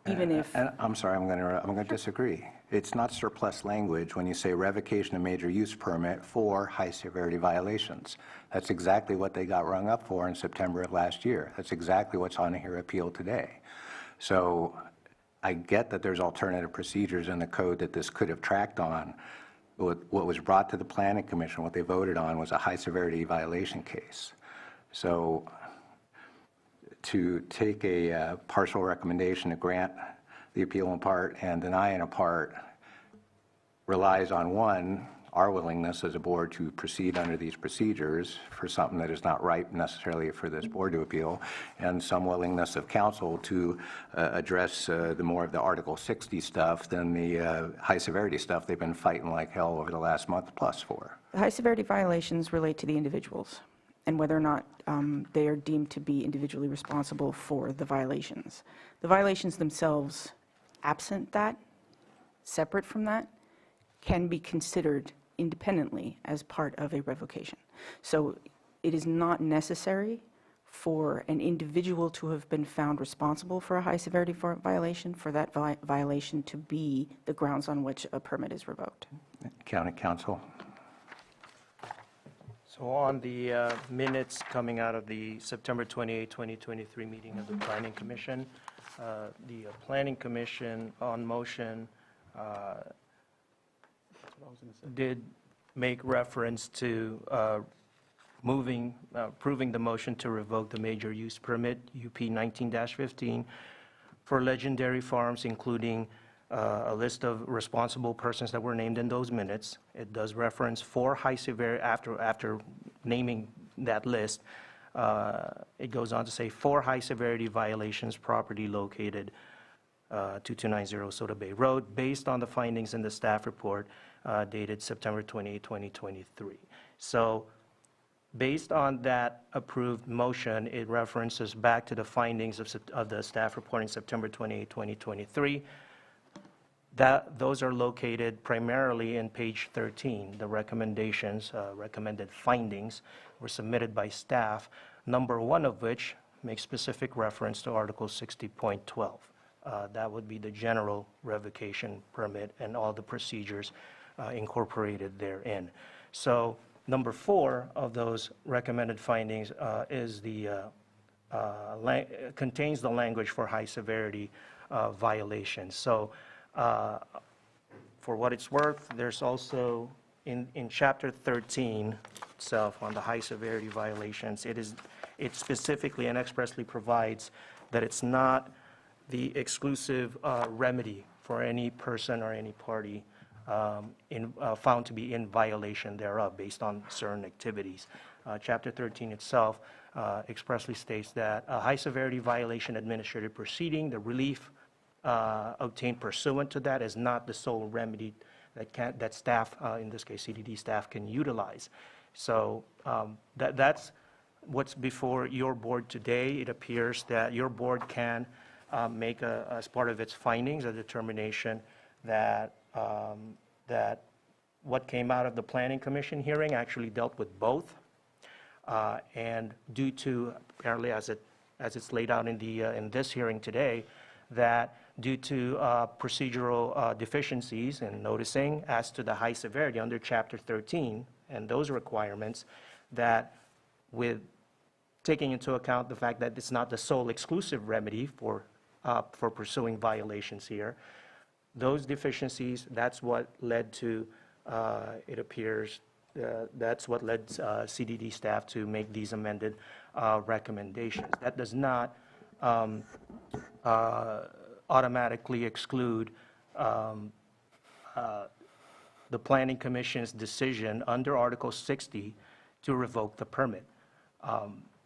even if... I'm sorry, I'm going to disagree. It's not surplus language when you say revocation of major use permit for high severity violations. That's exactly what they got rung up for in September of last year. That's exactly what's on here appeal today. So I get that there's alternative procedures in the code that this could have tracked on. What was brought to the Planning Commission, what they voted on, was a high severity violation case. So to take a partial recommendation to grant the appeal in part and deny in a part relies on one our willingness as a board to proceed under these procedures for something that is not ripe necessarily for this board to appeal, and some willingness of council to address the more of the Article 60 stuff than the high-severity stuff they've been fighting like hell over the last month plus for. The high-severity violations relate to the individuals and whether or not they are deemed to be individually responsible for the violations. The violations themselves, absent that, separate from that, can be considered independently as part of a revocation. So it is not necessary for an individual to have been found responsible for a high-severity violation for that violation to be the grounds on which a permit is revoked. County Council. So on the minutes coming out of the September 28, 2023 meeting of the Planning Commission, the Planning Commission on motion did make reference to approving the motion to revoke the major use permit, UP 19-15, for Legendary Farms, including a list of responsible persons that were named in those minutes. It does reference 4 high severity, after naming that list, it goes on to say 4 high severity violations, property located 2290 Soda Bay Road, based on the findings in the staff report dated September 28, 2023. So based on that approved motion, it references back to the findings of the staff report in September 28, 2023. Those are located primarily in page 13. The recommendations, recommended findings were submitted by staff, number 1 of which makes specific reference to Article 60.12. That would be the general revocation permit and all the procedures incorporated therein. So number 4 of those recommended findings is contains the language for high severity violations. So for what it's worth, there's also in Chapter 13 itself on the high severity violations, it specifically and expressly provides that it's not the exclusive remedy for any person or any party found to be in violation thereof based on certain activities. Chapter 13 itself expressly states that a high severity violation administrative proceeding, the relief obtained pursuant to that is not the sole remedy that staff, in this case CDD staff, can utilize. So that's what's before your board today. It appears that your board can make, as part of its findings, a determination that that what came out of the Planning Commission hearing actually dealt with both, and due to, apparently as it's laid out in this hearing today, that due to procedural deficiencies in noticing as to the high severity under Chapter 13 and those requirements, that with taking into account the fact that it's not the sole exclusive remedy for pursuing violations here, those deficiencies, that's what led to, it appears, that's what led CDD staff to make these amended recommendations. That does not automatically exclude the Planning Commission's decision under Article 60 to revoke the permit.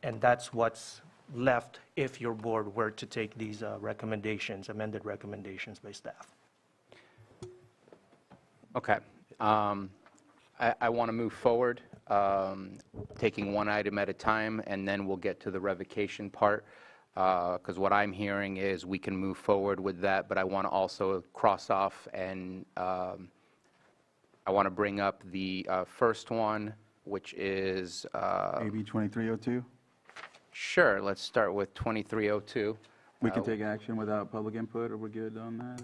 And that's what's left if your board were to take these recommendations, amended recommendations by staff. Okay. I want to move forward, taking one item at a time, and then we'll get to the revocation part, because what I'm hearing is we can move forward with that, but I want to also cross off, and I want to bring up the first one, which is... AB 2302? Sure, let's start with 2302. We can take action without public input, or we're good on that?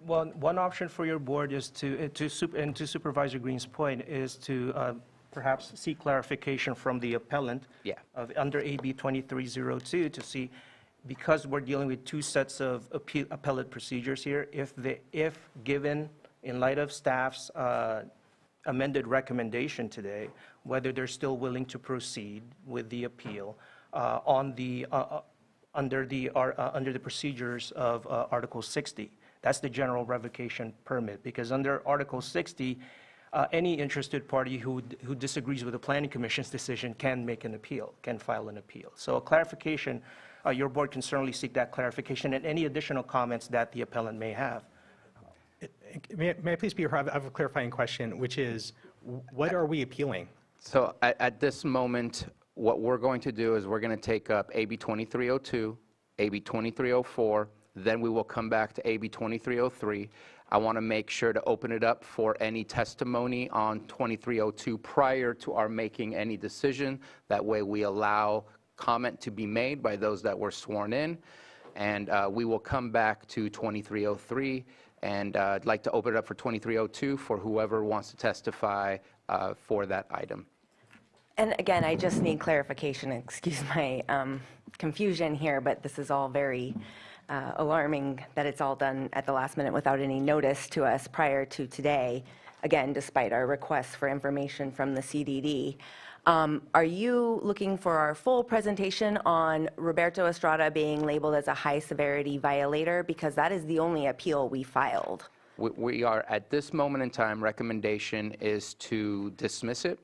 One option for your board is to Supervisor Green's point, is to perhaps seek clarification from the appellant under AB 2302 to see, because we're dealing with 2 sets of appellate procedures here, if given in light of staff's amended recommendation today, whether they're still willing to proceed with the appeal under the procedures of Article 60. That's the general revocation permit, because under Article 60, any interested party who disagrees with the Planning Commission's decision can make an appeal, can file an appeal. So a clarification, your board can certainly seek that clarification and any additional comments that the appellant may have. May I please be heard? I have a clarifying question, which is, what are we appealing? So at this moment, what we're going to do is we're going to take up AB 2302, AB 2304, then we will come back to AB 2303. I want to make sure to open it up for any testimony on 2302 prior to our making any decision. That way we allow comment to be made by those that were sworn in. And we will come back to 2303. And I'd like to open it up for 2302 for whoever wants to testify for that item. And again, I just need clarification. Excuse my confusion here, but this is all very alarming that it's all done at the last minute without any notice to us prior to today, again, despite our requests for information from the CDD. Are you looking for our full presentation on Roberto Estrada being labeled as a high-severity violator? Because that is the only appeal we filed. We are, at this moment in time, recommendation is to dismiss it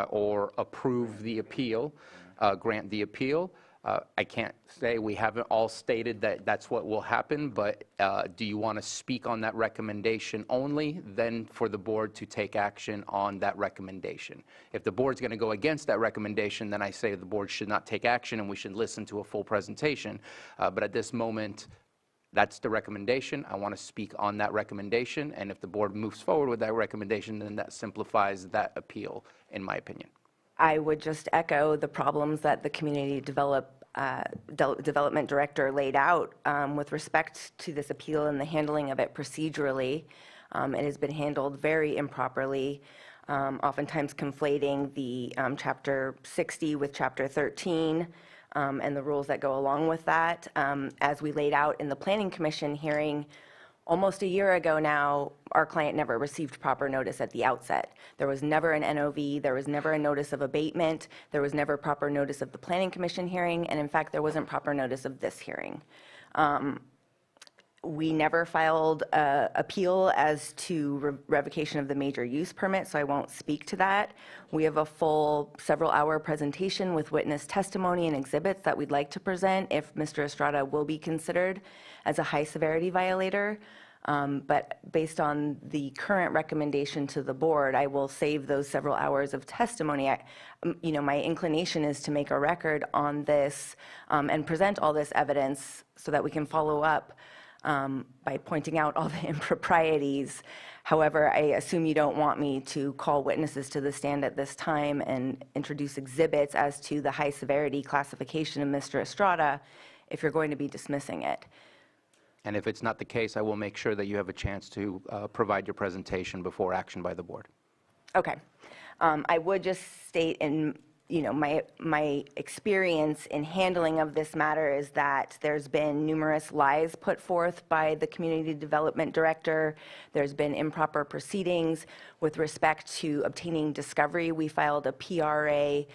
or approve the appeal, grant the appeal. I can't say, we haven't all stated that that's what will happen, but do you want to speak on that recommendation only, then for the board to take action on that recommendation? If the board's going to go against that recommendation, then I say the board should not take action and we should listen to a full presentation. But at this moment, that's the recommendation. I want to speak on that recommendation, and if the board moves forward with that recommendation, then that simplifies that appeal, in my opinion. I would just echo the problems that the community development director laid out with respect to this appeal and the handling of it procedurally. It has been handled very improperly, oftentimes conflating the Chapter 60 with Chapter 13 and the rules that go along with that. As we laid out in the Planning Commission hearing, almost a year ago now, our client never received proper notice at the outset. There was never an NOV, there was never a notice of abatement, there was never proper notice of the Planning Commission hearing, and in fact, there wasn't proper notice of this hearing. We never filed an appeal as to revocation of the major use permit, so I won't speak to that. We have a full several-hour presentation with witness testimony and exhibits that we'd like to present if Mr. Estrada will be considered as a high-severity violator. But based on the current recommendation to the board, I will save those several hours of testimony. My inclination is to make a record on this and present all this evidence so that we can follow up by pointing out all the improprieties. However, I assume you don't want me to call witnesses to the stand at this time and introduce exhibits as to the high-severity classification of Mr. Estrada if you're going to be dismissing it. And if it's not the case, I will make sure that you have a chance to provide your presentation before action by the board. Okay. I would just state in my experience in handling of this matter is that there's been numerous lies put forth by the community development director. There's been improper proceedings with respect to obtaining discovery. We filed a PRA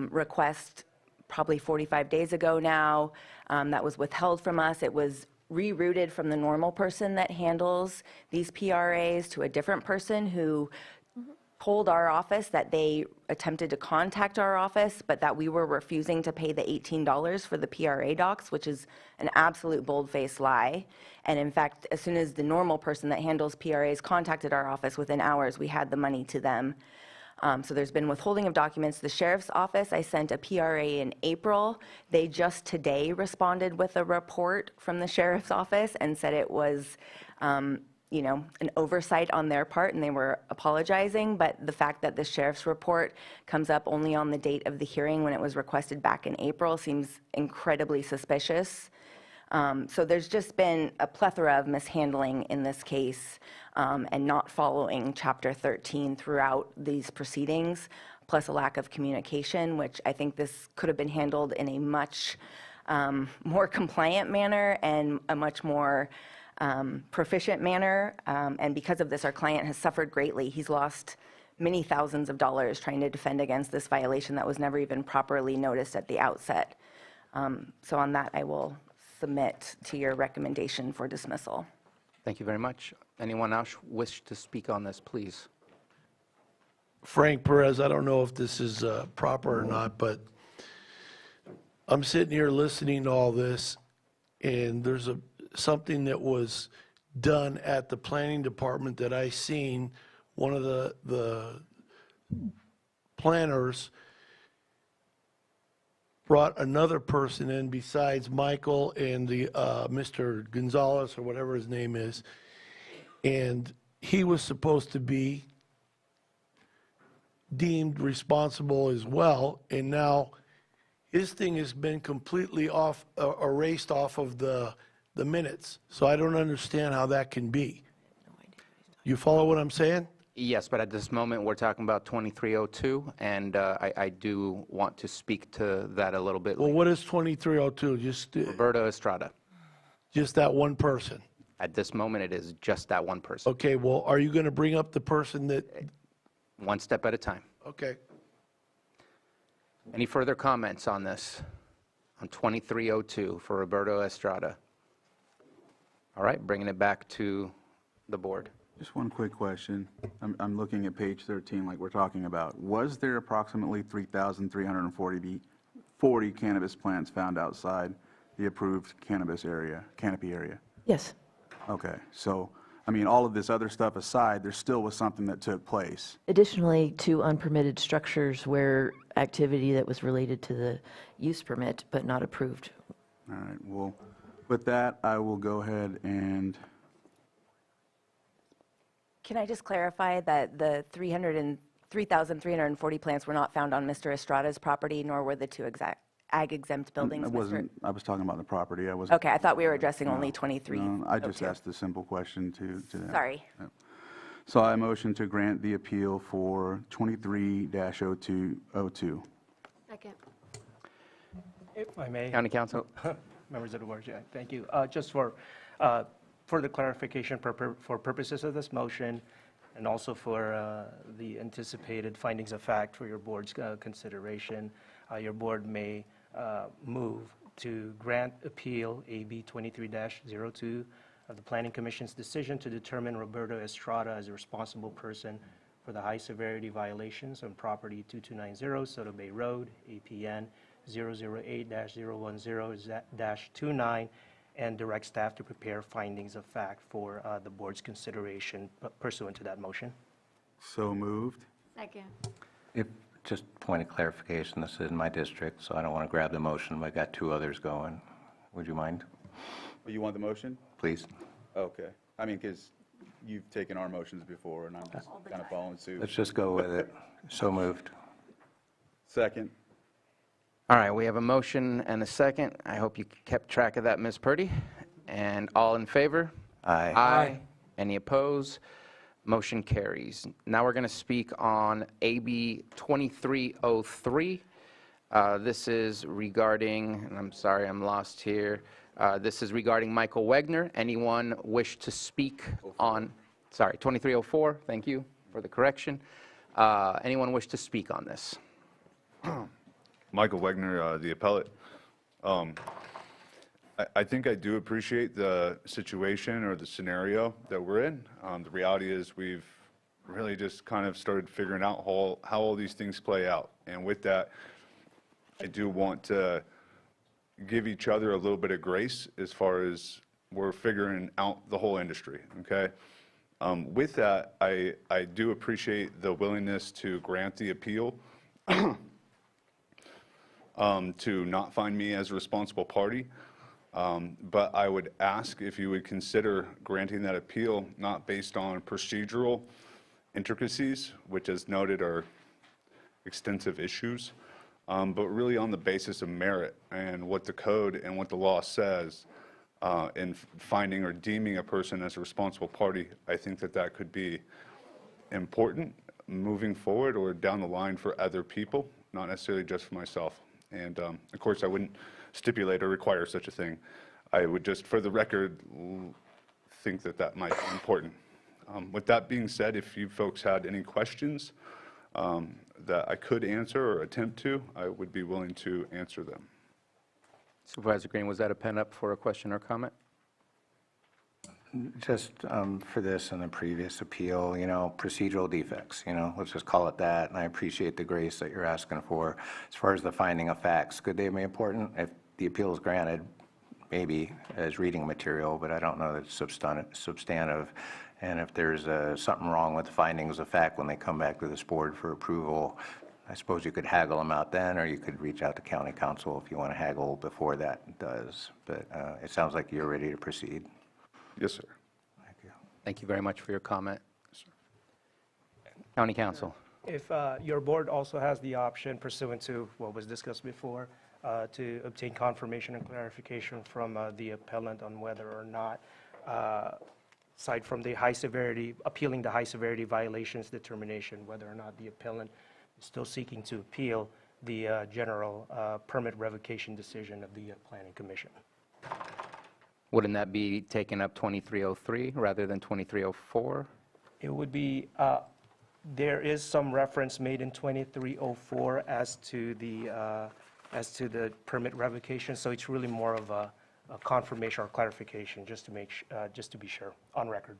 request probably 45 days ago now that was withheld from us. It was rerouted from the normal person that handles these PRAs to a different person who told our office that they attempted to contact our office, but that we were refusing to pay the $18 for the PRA docs, which is an absolute bold-faced lie. And in fact, as soon as the normal person that handles PRAs contacted our office, within hours, we had the money to them. So there's been withholding of documents. The sheriff's office, I sent a PRA in April. They just today responded with a report from the sheriff's office and said it was an oversight on their part, and they were apologizing. But the fact that the sheriff's report comes up only on the date of the hearing when it was requested back in April seems incredibly suspicious. So there's just been a plethora of mishandling in this case and not following Chapter 13 throughout these proceedings, plus a lack of communication, which I think this could have been handled in a much more compliant manner and a much more proficient manner. And because of this, our client has suffered greatly. He's lost many thousands of dollars trying to defend against this violation that was never even properly noticed at the outset. So on that, I will submit to your recommendation for dismissal. Thank you very much. Anyone else wish to speak on this, please? Frank Perez, I don't know if this is proper or not, but I'm sitting here listening to all this, and there's something that was done at the planning department that I seen. One of the planners brought another person in besides Michael and the Mr. Gonzalez or whatever his name is, and he was supposed to be deemed responsible as well, and now his thing has been completely erased off of the minutes. So I don't understand how that can be. You follow what I'm saying? Yes, but at this moment, we're talking about 2302, and I do want to speak to that a little bit. Well, what is 2302? Roberto Estrada. Just that one person? At this moment, it is just that one person. Okay, well, are you going to bring up the person that... One step at a time. Okay. Any further comments on this, on 2302 for Roberto Estrada? All right, bringing it back to the board. Just one quick question. I'm looking at page 13 like we're talking about. Was there approximately 3,340 cannabis plants found outside the approved cannabis area, canopy area? Yes. Okay, so, I mean, all of this other stuff aside, there still was something that took place. Additionally, 2 unpermitted structures where activity that was related to the use permit but not approved. All right, well, with that, I will go ahead and, Can I just clarify that the 3,340 plants were not found on Mr. Estrada's property, nor were the 2 ag exempt buildings? I was talking about the property, I wasn't. Okay, I thought we were addressing only 23. No, I just asked a simple question to that. Sorry. Yep. So I motion to grant the appeal for 23-0202. Second. If I may. County Council? Members of the board, yeah, thank you. Just for the clarification for purposes of this motion, and also for the anticipated findings of fact for your board's consideration, your board may move to grant appeal AB 23-02 of the Planning Commission's decision to determine Roberto Estrada as a responsible person for the high-severity violations on property 2290 Soto Bay Road, APN 008-010-29, and direct staff to prepare findings of fact for the board's consideration pursuant to that motion. So moved. Second. Just point of clarification, this is in my district, so I don't want to grab the motion, but I got 2 others going. Would you mind, Oh, you want the motion? please? Okay. I mean, because you've taken our motions before, and I'm just kind of following suit. Let's just go with it. So moved. Second. All right, we have a motion and a second. I hope you kept track of that, Ms. Purdy. And all in favor? Aye. Aye. Any opposed? Motion carries. Now we're going to speak on AB 2303. This is regarding, and I'm sorry, I'm lost here. This is regarding Michael Wegner. Anyone wish to speak on, sorry, 2304, thank you for the correction. Anyone wish to speak on this? Michael Wegner, the appellate. I think I do appreciate the situation or the scenario that we're in. The reality is we've really just kind of started figuring out how all these things play out. And with that, I do want to give each other a little bit of grace as far as we're figuring out the whole industry, okay? With that, I do appreciate the willingness to grant the appeal to not find me as a responsible party. But I would ask if you would consider granting that appeal not based on procedural intricacies, which as noted are extensive issues, but really on the basis of merit and what the code and what the law says in finding or deeming a person as a responsible party. I think that could be important moving forward or down the line for other people, not necessarily just for myself. And of course, I wouldn't stipulate or require such a thing. I would just, for the record, think that might be important. With that being said, if you folks had any questions that I could answer or attempt to, I would be willing to answer them. Supervisor Green, was that a pen up for a question or comment? Just for this and the previous appeal, procedural defects, let's just call it that, and I appreciate the grace that you're asking for. As far as the finding of facts, could they be important? If the appeal is granted, maybe as reading material, but I don't know that it's substantive. And if there's something wrong with the findings of fact when they come back to this board for approval, I suppose you could haggle them out then, or you could reach out to county council if you want to haggle before that does. But it sounds like you're ready to proceed. Yes, sir. Thank you. Thank you very much for your comment. County Council. If your board also has the option pursuant to what was discussed before, to obtain confirmation and clarification from the appellant on whether or not, aside from the high severity, appealing the high severity violations determination, whether or not the appellant is still seeking to appeal the general permit revocation decision of the Planning Commission. Wouldn't that be taking up 2303 rather than 2304? It would be, there is some reference made in 2304 as to the permit revocation, so it's really more of a confirmation or clarification, just to be sure, on record.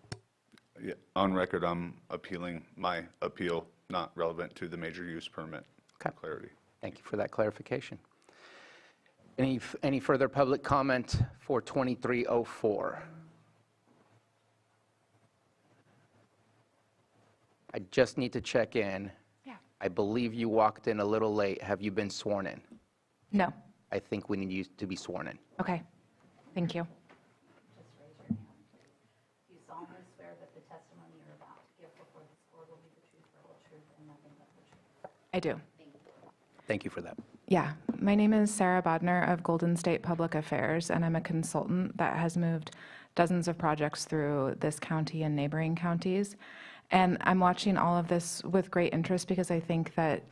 Yeah, on record, I'm appealing my appeal, not relevant to the major use permit. Okay. Clarity. Thank you for that clarification. Any further public comment for 2304? I just need to check in. Yeah. I believe you walked in a little late. Have you been sworn in? No. I think we need you to be sworn in. Okay. Thank you. Just raise your hand. Do you solemnly swear that the testimony you're about to give before this board will be the truth, the whole truth, and nothing but the truth? I do. Thank you for that. Yeah. My name is Sarah Bodner of Golden State Public Affairs, and I'm a consultant that has moved dozens of projects through this county and neighboring counties. And I'm watching all of this with great interest because I think that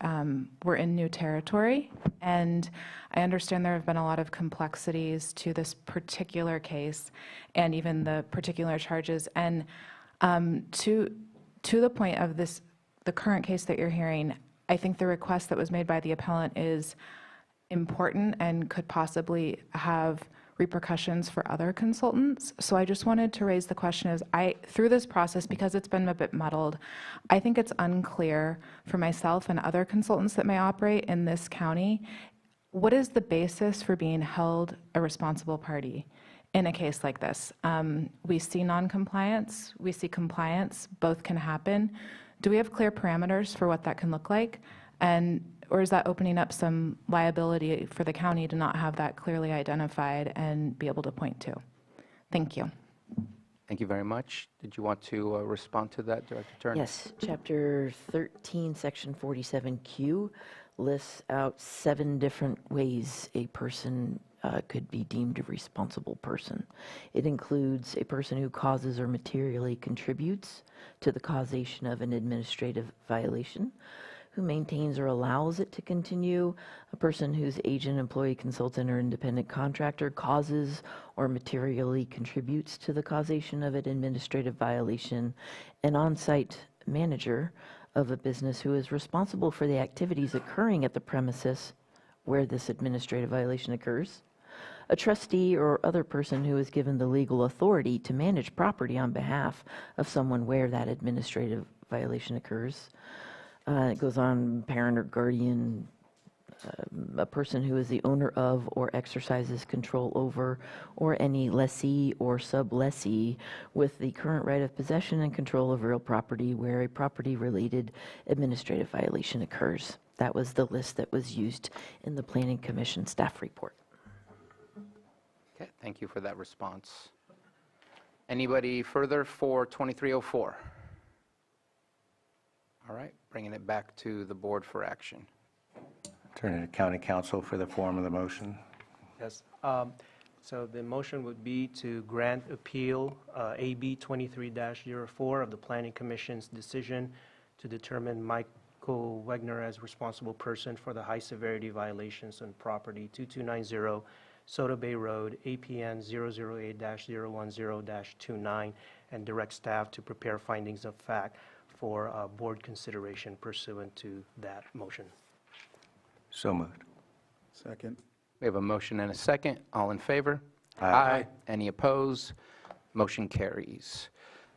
we're in new territory. And I understand there have been a lot of complexities to this particular case and even the particular charges. And to the point of this, the current case that you're hearing, I think the request that was made by the appellant is important and could possibly have repercussions for other consultants. So I just wanted to raise the question through this process, because it's been a bit muddled, I think it's unclear for myself and other consultants that may operate in this county, what is the basis for being held a responsible party in a case like this? We see noncompliance, we see compliance, both can happen. Do we have clear parameters for what that can look like? Or is that opening up some liability for the county to not have that clearly identified and be able to point to? Thank you. Thank you very much. Did you want to respond to that, Director Turner? Yes, Chapter 13, Section 47Q lists out 7 different ways a person could be deemed a responsible person. It includes a person who causes or materially contributes to the causation of an administrative violation, who maintains or allows it to continue, a person whose agent, employee, consultant, or independent contractor causes or materially contributes to the causation of an administrative violation, an on-site manager of a business who is responsible for the activities occurring at the premises where this administrative violation occurs, a trustee or other person who is given the legal authority to manage property on behalf of someone where that administrative violation occurs. It goes on, parent or guardian, a person who is the owner of or exercises control over, or any lessee or sublessee with the current right of possession and control of real property where a property-related administrative violation occurs. That was the list that was used in the Planning Commission staff report. Okay, thank you for that response. Anybody further for 2304? All right, bringing it back to the board for action. Turn it to county council for the form of the motion. Yes. So the motion would be to grant appeal AB 23-04 of the Planning Commission's decision to determine Michael Wegner as responsible person for the high severity violations on property 2290 Soda Bay Road, APN 008-010-29, and direct staff to prepare findings of fact for board consideration pursuant to that motion. So moved. Second. We have a motion and a second. All in favor? Aye. Any opposed? Motion carries.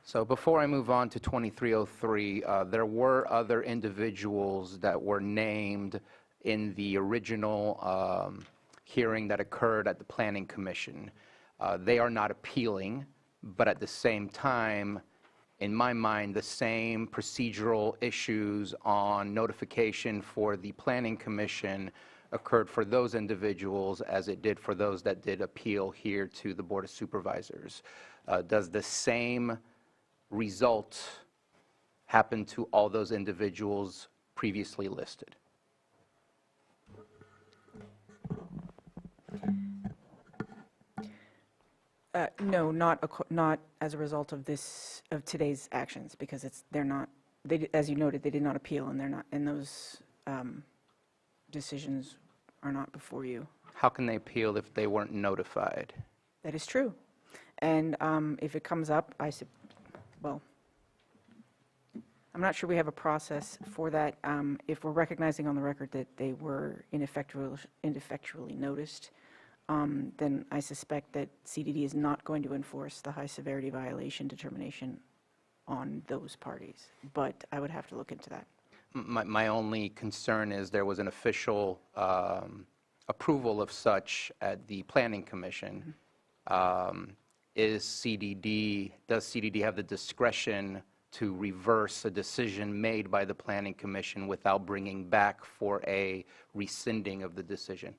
So before I move on to 2303, there were other individuals that were named in the original hearing that occurred at the Planning Commission. They are not appealing, but at the same time, in my mind, the same procedural issues on notification for the Planning Commission occurred for those individuals as it did for those that did appeal here to the Board of Supervisors. Does the same result happen to all those individuals previously listed? No, not as a result of today's actions, because they're not, as you noted, they did not appeal, and they're not, and those decisions are not before you. How can they appeal if they weren't notified? That is true. And if it comes up, well, I'm not sure we have a process for that. If we're recognizing on the record that they were ineffectually noticed, then I suspect that CDD is not going to enforce the high severity violation determination on those parties. But I would have to look into that. My only concern is there was an official approval of such at the Planning Commission. Does CDD have the discretion to reverse a decision made by the Planning Commission without bringing back for a rescinding of the decision?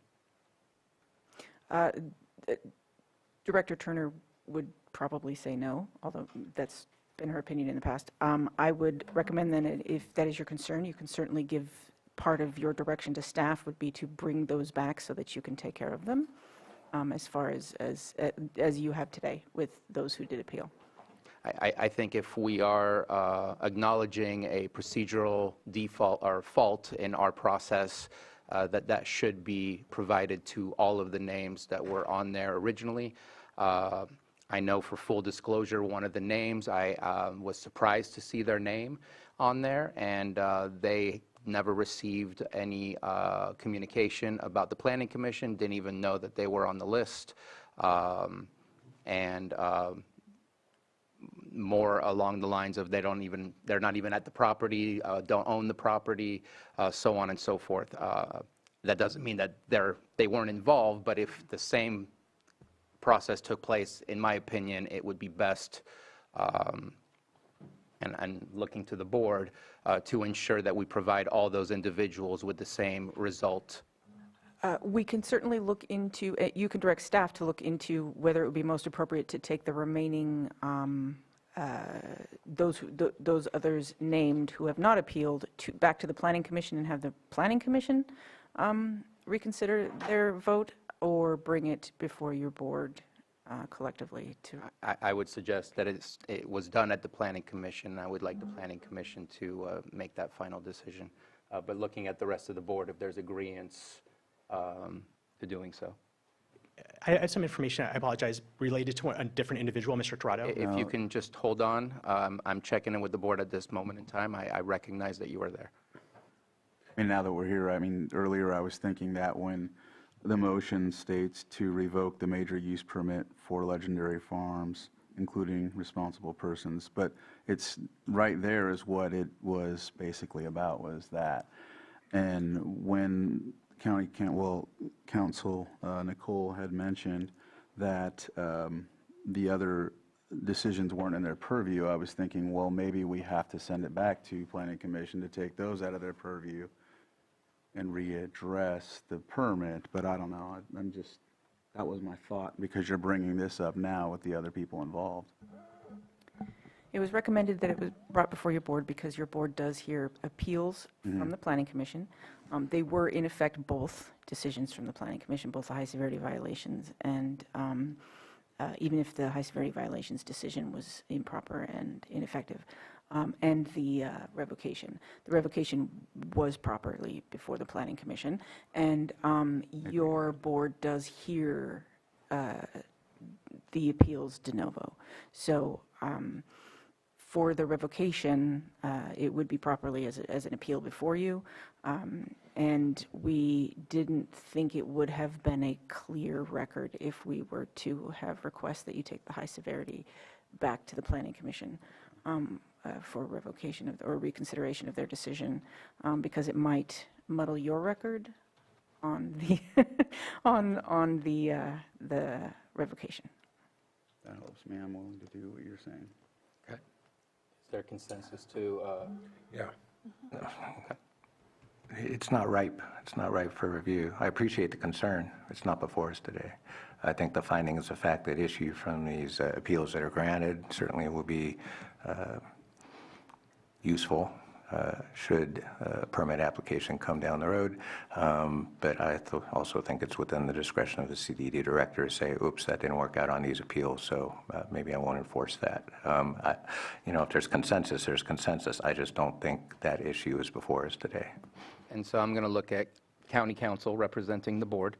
Director Turner would probably say no, although that's been her opinion in the past. I would recommend then, if that is your concern, you can certainly give part of your direction to staff would be to bring those back so that you can take care of them, as far as you have today with those who did appeal. I think if we are acknowledging a procedural default or fault in our process, that should be provided to all of the names that were on there originally. I know, for full disclosure, one of the names, I was surprised to see their name on there, and they never received any communication about the Planning Commission, didn't even know that they were on the list, and more along the lines of they're not even at the property, don't own the property, so on and so forth. That doesn't mean that they weren't involved, but if the same process took place, in my opinion, it would be best, and looking to the board, to ensure that we provide all those individuals with the same result. We can certainly look into, you can direct staff to look into whether it would be most appropriate to take the remaining, those others named who have not appealed back to the Planning Commission and have the Planning Commission reconsider their vote, or bring it before your board collectively to. I would suggest that it was done at the Planning Commission. I would like the Planning Commission to make that final decision. But looking at the rest of the board, if there's agreement to doing so. I have some information, I apologize, related to a different individual, Mr. Torado. If you can just hold on, I'm checking in with the board at this moment in time. I recognize that you are there. And now that we're here, I mean, earlier I was thinking that when the motion states to revoke the major use permit for Legendary Farms, including responsible persons, but it's right there is what it was basically about, was that. And when Council Nicole had mentioned that the other decisions weren't in their purview, I was thinking, well, maybe we have to send it back to Planning Commission to take those out of their purview and readdress the permit, but I don't know. That was my thought, because you're bringing this up now with the other people involved. It was recommended that it was brought before your board because your board does hear appeals from the Planning Commission. They were, in effect, both decisions from the Planning Commission, both the high severity violations and even if the high severity violations decision was improper and ineffective, and the revocation. The revocation was properly before the Planning Commission, and your board does hear the appeals de novo. So For the revocation, it would be properly as an appeal before you. And we didn't think it would have been a clear record if we were to have requests that you take the high severity back to the Planning Commission for revocation of, or reconsideration of their decision, because it might muddle your record on the on the revocation. That helps me. I'm willing to do what you're saying. Okay. Is there consensus to? Yeah. Okay. It's not ripe. It's not ripe for review. I appreciate the concern. It's not before us today. I think the findings of fact that issue from these appeals that are granted certainly will be useful should a permit application come down the road. But I also think it's within the discretion of the CDD director to say, oops, that didn't work out on these appeals, so maybe I won't enforce that. If there's consensus, there's consensus. I just don't think that issue is before us today. And so I'm going to look at county council representing the board.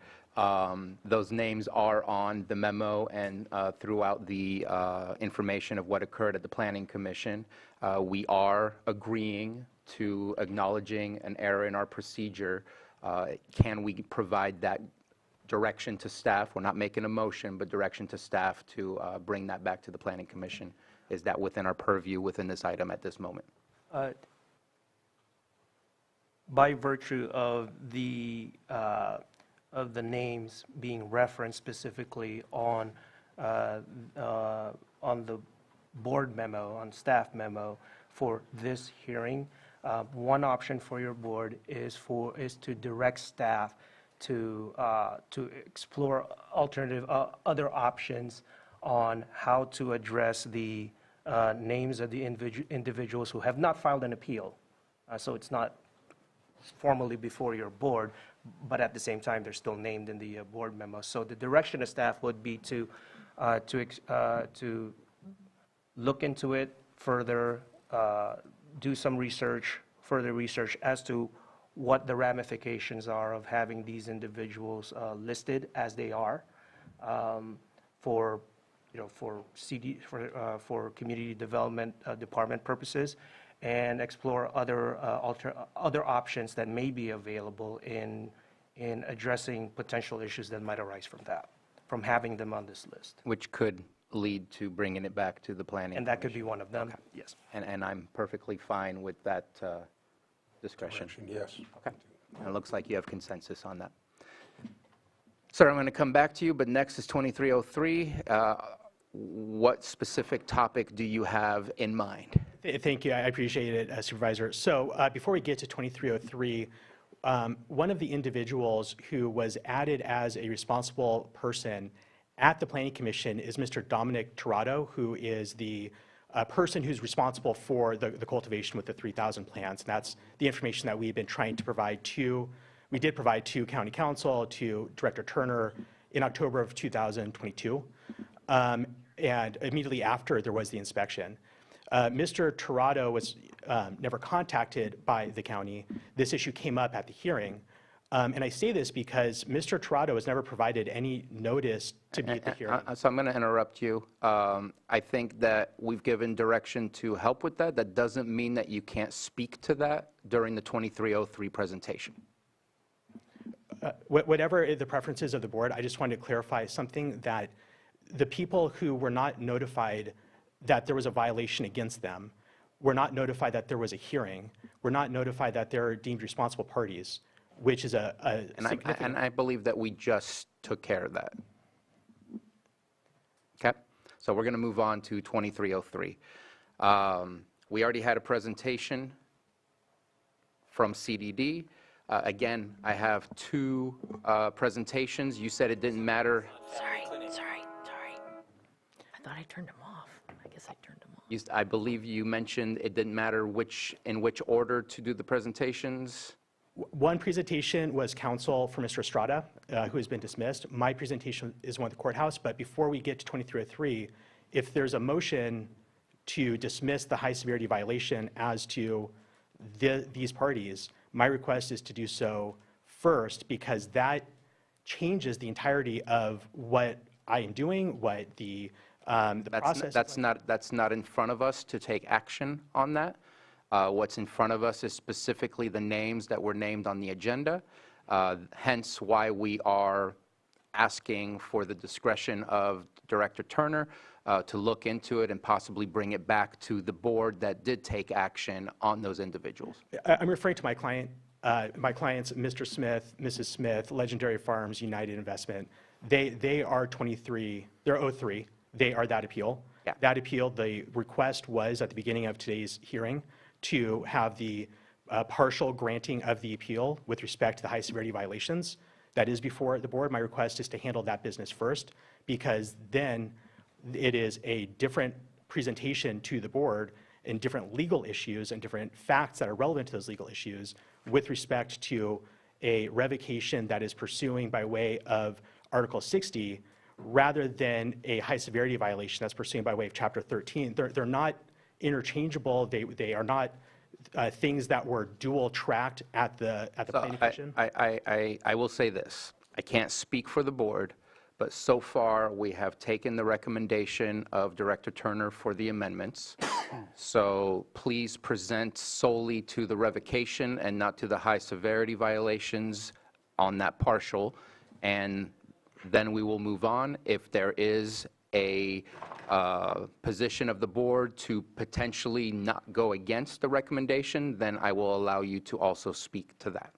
Those names are on the memo and throughout the information of what occurred at the Planning Commission. We are agreeing to acknowledging an error in our procedure. Can we provide that direction to staff? We're not making a motion, but direction to staff to bring that back to the Planning Commission. Is that within our purview within this item at this moment? By virtue of the names being referenced specifically on the board memo, on staff memo for this hearing, one option for your board is to direct staff to explore alternative other options on how to address the names of the individuals who have not filed an appeal. So it's not formally before your board, but at the same time, they're still named in the board memo. So the direction of staff would be to look into it further, do some research, further research as to what the ramifications are of having these individuals listed as they are for community development department purposes, and explore other options that may be available in addressing potential issues that might arise from having them on this list. Which could lead to bringing it back to the Planning And that could be Commission. one of them, Okay. yes. And I'm perfectly fine with that discretion. Yes. Okay. And it looks like you have consensus on that. Sir, I'm going to come back to you, but next is 2303. What specific topic do you have in mind? Thank you. I appreciate it, Supervisor. So before we get to 2303, one of the individuals who was added as a responsible person at the Planning Commission is Mr. Dominic Tirado, who is the person who's responsible for the cultivation with the 3,000 plants. And that's the information that we've been trying to provide to, we did provide to County Council, to Director Turner in October of 2022. And immediately after there was the inspection. Mr. Tirado was never contacted by the county. This issue came up at the hearing. And I say this because Mr. Tirado has never provided any notice to be at the hearing. So I'm going to interrupt you. I think that we've given direction to help with that. That doesn't mean that you can't speak to that during the 2303 presentation. Whatever the preferences of the board, I just wanted to clarify something, that the people who were not notified that there was a violation against them were not notified that there was a hearing, were not notified that they're deemed responsible parties, which is a significant... And I believe that we just took care of that. Okay? So we're going to move on to 2303. We already had a presentation from CDD. Again, I have two presentations. You said it didn't matter. Sorry. I thought I turned them off. I guess I turned them off. I believe you mentioned it didn't matter in which order to do the presentations. One presentation was counsel for Mr. Estrada, who has been dismissed. My presentation is one at the courthouse, but before we get to 2303, if there's a motion to dismiss the high severity violation as to these parties, my request is to do so first, because that changes the entirety of what I am doing, what the The process. That's not in front of us to take action on that. What's in front of us is specifically the names that were named on the agenda, hence why we are asking for the discretion of Director Turner to look into it and possibly bring it back to the board that did take action on those individuals. I'm referring to my clients, Mr. Smith, Mrs. Smith, Legendary Farms, United Investment. They are 23, they're 03. They are that appeal. Yeah. That appeal, the request was at the beginning of today's hearing to have the partial granting of the appeal with respect to the high severity violations. That is before the board. My request is to handle that business first, because then it is a different presentation to the board and different legal issues and different facts that are relevant to those legal issues with respect to a revocation that is pursuing by way of Article 60 rather than a high severity violation that's pursuing by way of Chapter 13. They're not interchangeable. They are not things that were dual tracked at the planning commission. I will say this. I can't speak for the board, but so far we have taken the recommendation of Director Turner for the amendments. So please present solely to the revocation and not to the high severity violations on that partial, and then we will move on. If there is a position of the board to potentially not go against the recommendation, then I will allow you to also speak to that.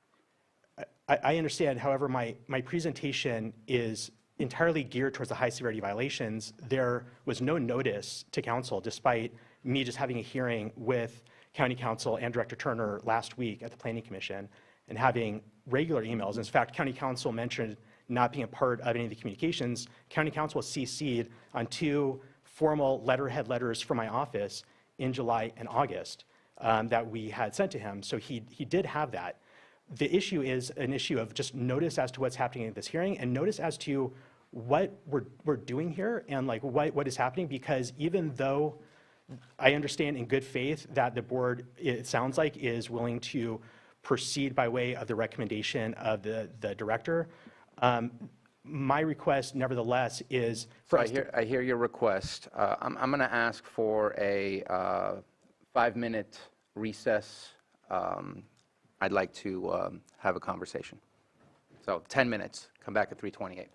I understand. However, my presentation is entirely geared towards the high severity violations. There was no notice to council, despite me just having a hearing with County Council and Director Turner last week at the Planning Commission and having regular emails. In fact, County Council mentioned not being a part of any of the communications. County Council was CC'd on 2 formal letterhead letters from my office in July and August that we had sent to him. So he did have that. The issue is an issue of just notice as to what's happening at this hearing and notice as to what we're doing here and like what is happening, because even though I understand in good faith that the board, it sounds like, is willing to proceed by way of the recommendation of the director, my request nevertheless is for us I hear your request. I'm going to ask for a 5-minute recess. I'd like to have a conversation. So 10 minutes. Come back at 3:28.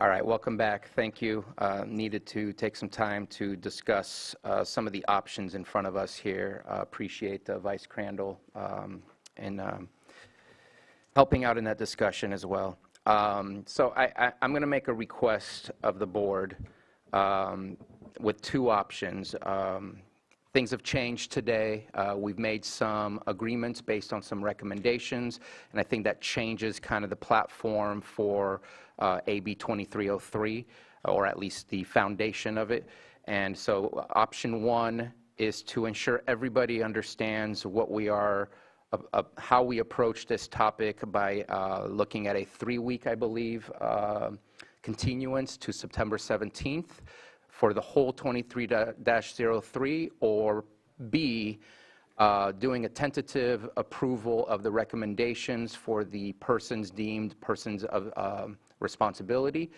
All right, welcome back. Thank you. Needed to take some time to discuss some of the options in front of us here. Appreciate Vice Crandall and helping out in that discussion as well. So I'm going to make a request of the board with two options. Things have changed today. We've made some agreements based on some recommendations, and I think that changes kind of the platform for AB 2303, or at least the foundation of it. And so option one is to ensure everybody understands what we are, how we approach this topic by looking at a 3-week, I believe, continuance to September 17th. For the whole 23-03, or B, doing a tentative approval of the recommendations for the persons deemed persons of responsibility,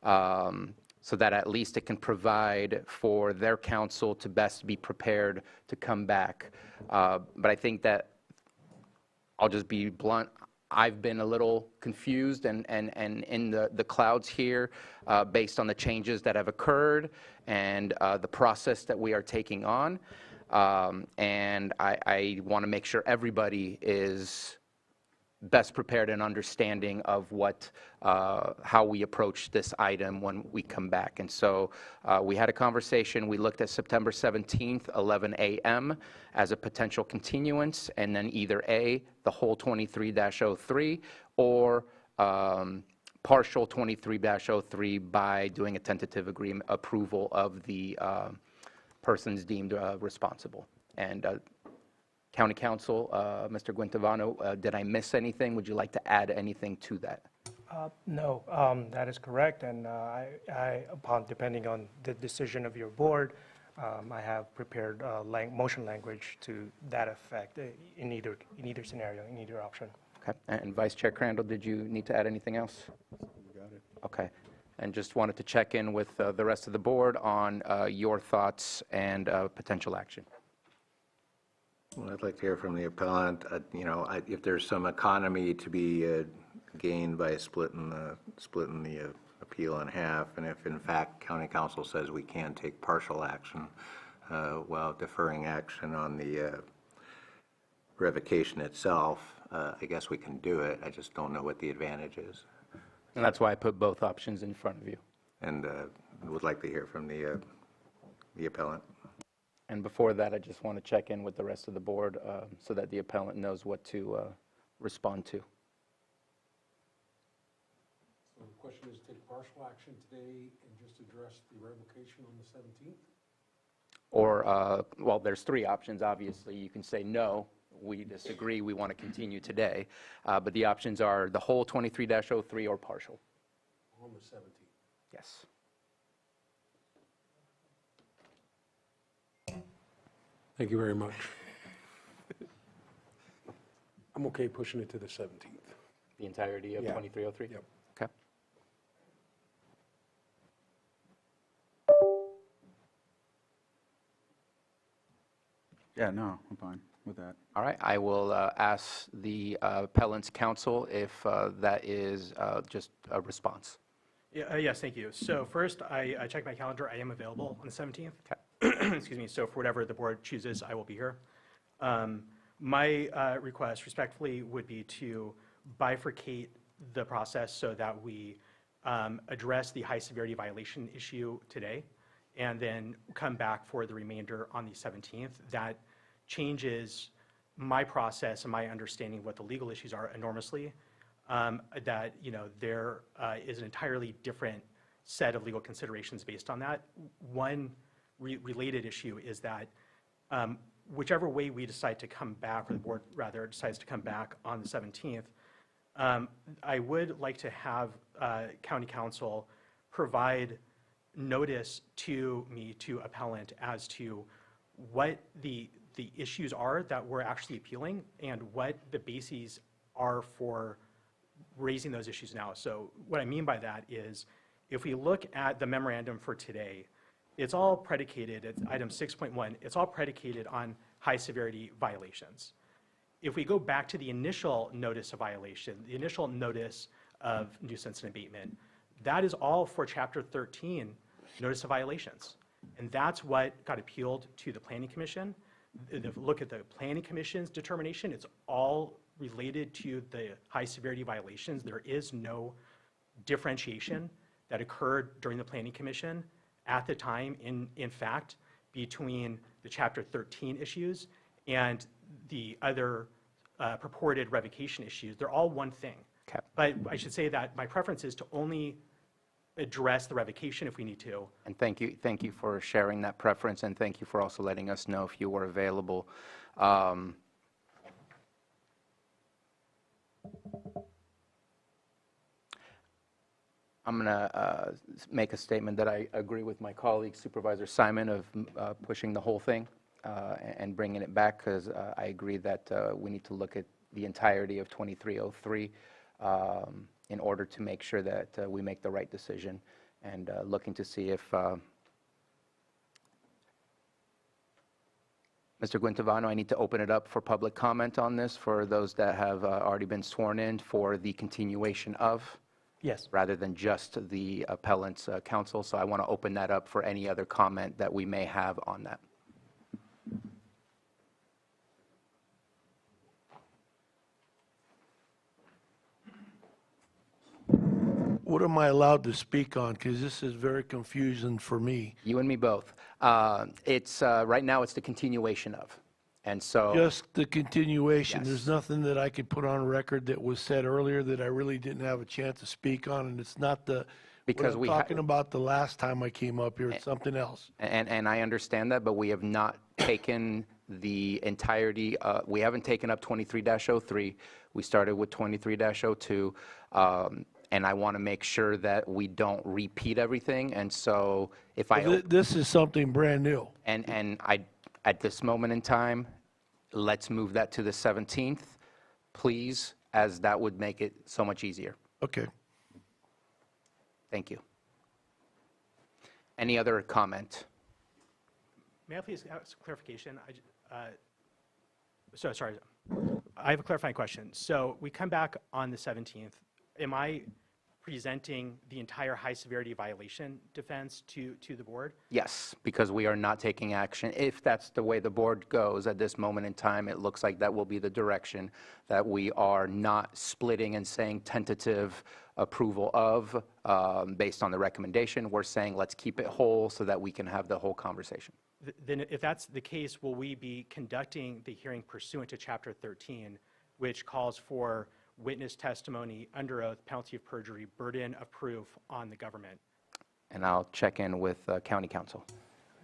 so that at least it can provide for their counsel to best be prepared to come back. But I think that, I'll just be blunt, I've been a little confused and in the clouds here based on the changes that have occurred and the process that we are taking on. And I want to make sure everybody is best prepared and understanding of how we approach this item when we come back. And so we had a conversation. We looked at September 17th, 11 a.m. as a potential continuance, and then either A, the whole 23-03, or partial 23-03 by doing a tentative agreement approval of the persons deemed responsible. And County Counsel, Mr. Guintavano, did I miss anything? Would you like to add anything to that? No, that is correct, and depending on the decision of your board, I have prepared motion language to that effect in either scenario, in either option. Okay. And Vice Chair Crandall, did you need to add anything else? You got it. Okay. And just wanted to check in with the rest of the board on your thoughts and potential action. Well, I'd like to hear from the appellant. If there's some economy to be gained by splitting the appeal in half, and if in fact County Council says we can take partial action while deferring action on the revocation itself, I guess we can do it. I just don't know what the advantage is. And that's why I put both options in front of you. And would like to hear from the appellant. And before that, I just want to check in with the rest of the board so that the appellant knows what to respond to. So the question is take partial action today and just address the revocation on the 17th? Or, well, there's three options, obviously. You can say, no, we disagree, we want to continue today. But the options are the whole 23-03 or partial. On the 17th. Yes. Thank you very much. I'm okay pushing it to the 17th. The entirety of Yeah. 2303? Yep. Okay. Yeah, no, I'm fine with that. All right, I will ask the appellant's counsel if that is just a response. Yes, thank you. So first, I checked my calendar. I am available on the 17th. Okay. Excuse me. So for whatever the board chooses, I will be here. My request, respectfully, would be to bifurcate the process so that we address the high severity violation issue today, and then come back for the remainder on the 17th. That changes my process and my understanding of what the legal issues are enormously. That, there is an entirely different set of legal considerations based on that. One related issue is that whichever way we decide to come back, or the board rather decides to come back on the 17th, I would like to have County Council provide notice to me, to appellant, as to what the issues are that we're actually appealing and what the bases are for raising those issues now. So what I mean by that is, if we look at the memorandum for today, it's all predicated, it's item 6.1, it's all predicated on high severity violations. If we go back to the initial notice of violation, the initial notice of nuisance and abatement, That is all for Chapter 13, notice of violations. And that's what got appealed to the Planning Commission. If you look at the Planning Commission's determination, it's all related to the high severity violations. There is no differentiation that occurred during the Planning Commission at the time, in fact, between the Chapter 13 issues and the other purported revocation issues. They're all one thing. Okay. But I should say that my preference is to only address the revocation if we need to. And thank you for sharing that preference, and thank you for also letting us know if you were available. I'm going to make a statement that I agree with my colleague Supervisor Simon of pushing the whole thing and bringing it back, because I agree that we need to look at the entirety of 2303 in order to make sure that we make the right decision, and looking to see if Mr. Guintavano, I need to open it up for public comment on this for those that have already been sworn in for the continuation of, Yes. rather than just the appellant's counsel. So I want to open that up for any other comment that we may have on that. What am I allowed to speak on? Because this is very confusing for me. You and me both. It's right now it's the continuation of. And so Just the continuation. Yes. There's nothing that I could put on record that was said earlier that I really didn't have a chance to speak on, and it's not the, Because what we I'm ha- talking about the last time I came up here, it's something else. And I understand that, but we have not taken the entirety, we haven't taken up 23-03. We started with 23-02. And I want to make sure that we don't repeat everything. And so if I, This is something brand new. and I, at this moment in time, let's move that to the 17th, please, as that would make it so much easier. Okay. Thank you. Any other comment? May I please have some clarification? Sorry, I have a clarifying question. So we come back on the 17th. Am I presenting the entire high severity violation defense to the board? Yes, because we are not taking action. If that's the way the board goes at this moment in time, it looks like that will be the direction, that we are not splitting and saying tentative approval of based on the recommendation. We're saying let's keep it whole so that we can have the whole conversation. Then if that's the case, will we be conducting the hearing pursuant to Chapter 13, which calls for witness testimony under oath, penalty of perjury, burden of proof on the government? And I'll check in with county counsel.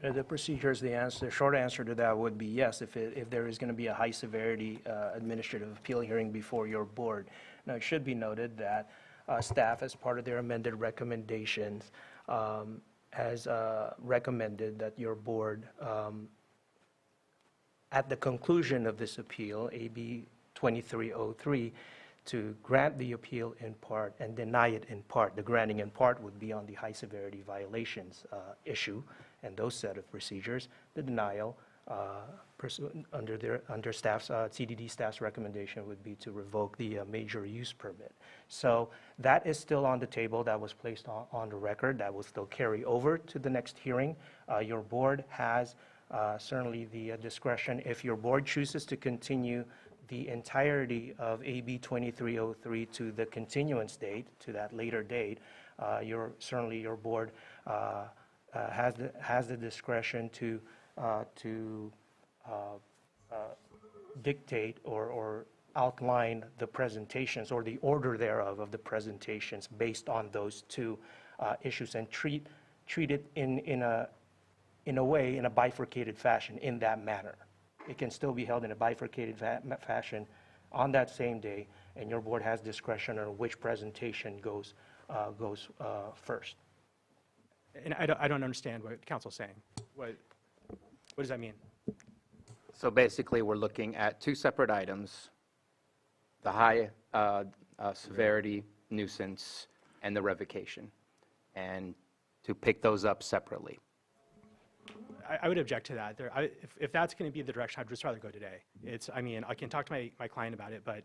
The procedures, the short answer to that would be yes, if there is going to be a high-severity administrative appeal hearing before your board. Now, it should be noted that staff, as part of their amended recommendations, has recommended that your board, at the conclusion of this appeal, AB 2303, to grant the appeal in part and deny it in part. The granting in part would be on the high-severity violations issue and those set of procedures. The denial, under staff's, CDD staff's recommendation, would be to revoke the major use permit. So that is still on the table. That was placed on the record. That will still carry over to the next hearing. Your board has certainly the discretion, if your board chooses to continue the entirety of AB 2303 to the continuance date, to that later date, certainly your board has the discretion to dictate or outline the presentations or the order thereof of the presentations based on those two issues, and treat it in a way, in a bifurcated fashion, in that manner. It can still be held in a bifurcated fashion on that same day, and your board has discretion on which presentation goes first. And I don't understand what council's saying. What does that mean? So basically, we're looking at two separate items, the high severity nuisance and the revocation, and to pick those up separately. I would object to that. If that's going to be the direction, I'd just rather go today. I mean, I can talk to my client about it, but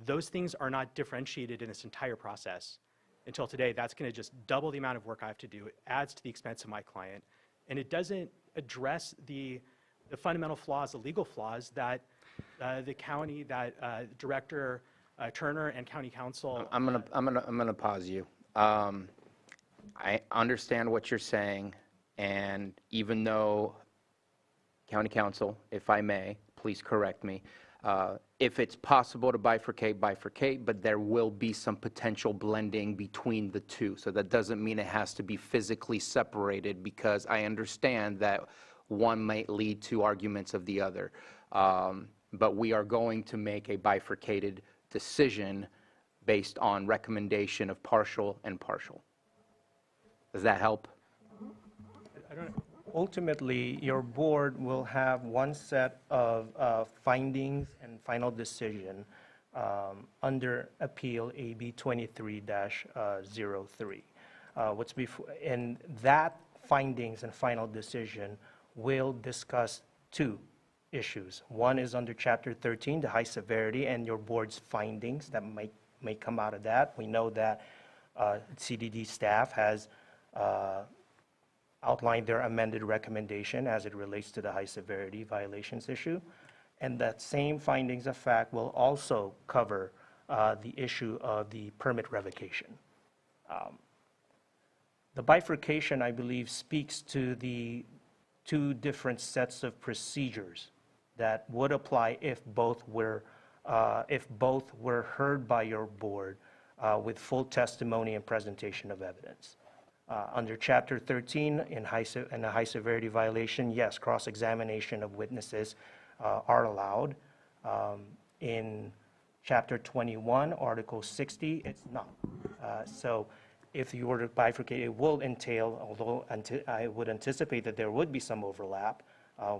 those things are not differentiated in this entire process. until today, that's going to just double the amount of work I have to do. It adds to the expense of my client, and it doesn't address the fundamental flaws, the legal flaws that the county, that Director Turner and County Council. I'm gonna pause you. I understand what you're saying, and even though County Council, if I may, please correct me, if it's possible to bifurcate, but there will be some potential blending between the two. So that doesn't mean it has to be physically separated, because I understand that one might lead to arguments of the other. But we are going to make a bifurcated decision based on recommendation of partial and partial. Does that help? Ultimately, your board will have one set of findings and final decision under Appeal AB 23-03. What's before, and that findings and final decision will discuss two issues. One is under Chapter 13, the high severity, and your board's findings that may come out of that. We know that CDD staff has outlined their amended recommendation as it relates to the high severity violations issue. And that same findings of fact will also cover the issue of the permit revocation. The bifurcation, I believe, speaks to the two different sets of procedures that would apply if both were heard by your board with full testimony and presentation of evidence. Under Chapter 13, in a high severity violation, yes, cross-examination of witnesses are allowed. In Chapter 21, Article 60, it's not. So if you were to bifurcate, it will entail, although I would anticipate that there would be some overlap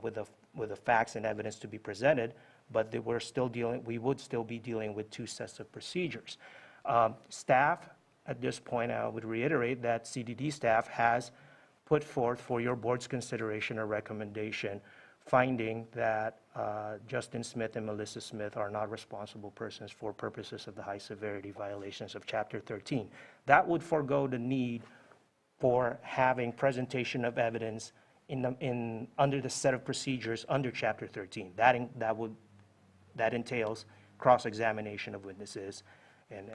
with the facts and evidence to be presented, but we would still be dealing with two sets of procedures. Staff, at this point, I would reiterate that CDD staff has put forth for your board's consideration a recommendation finding that Justin Smith and Melissa Smith are not responsible persons for purposes of the high severity violations of Chapter 13. That would forego the need for having presentation of evidence under the set of procedures under Chapter 13. That entails cross-examination of witnesses and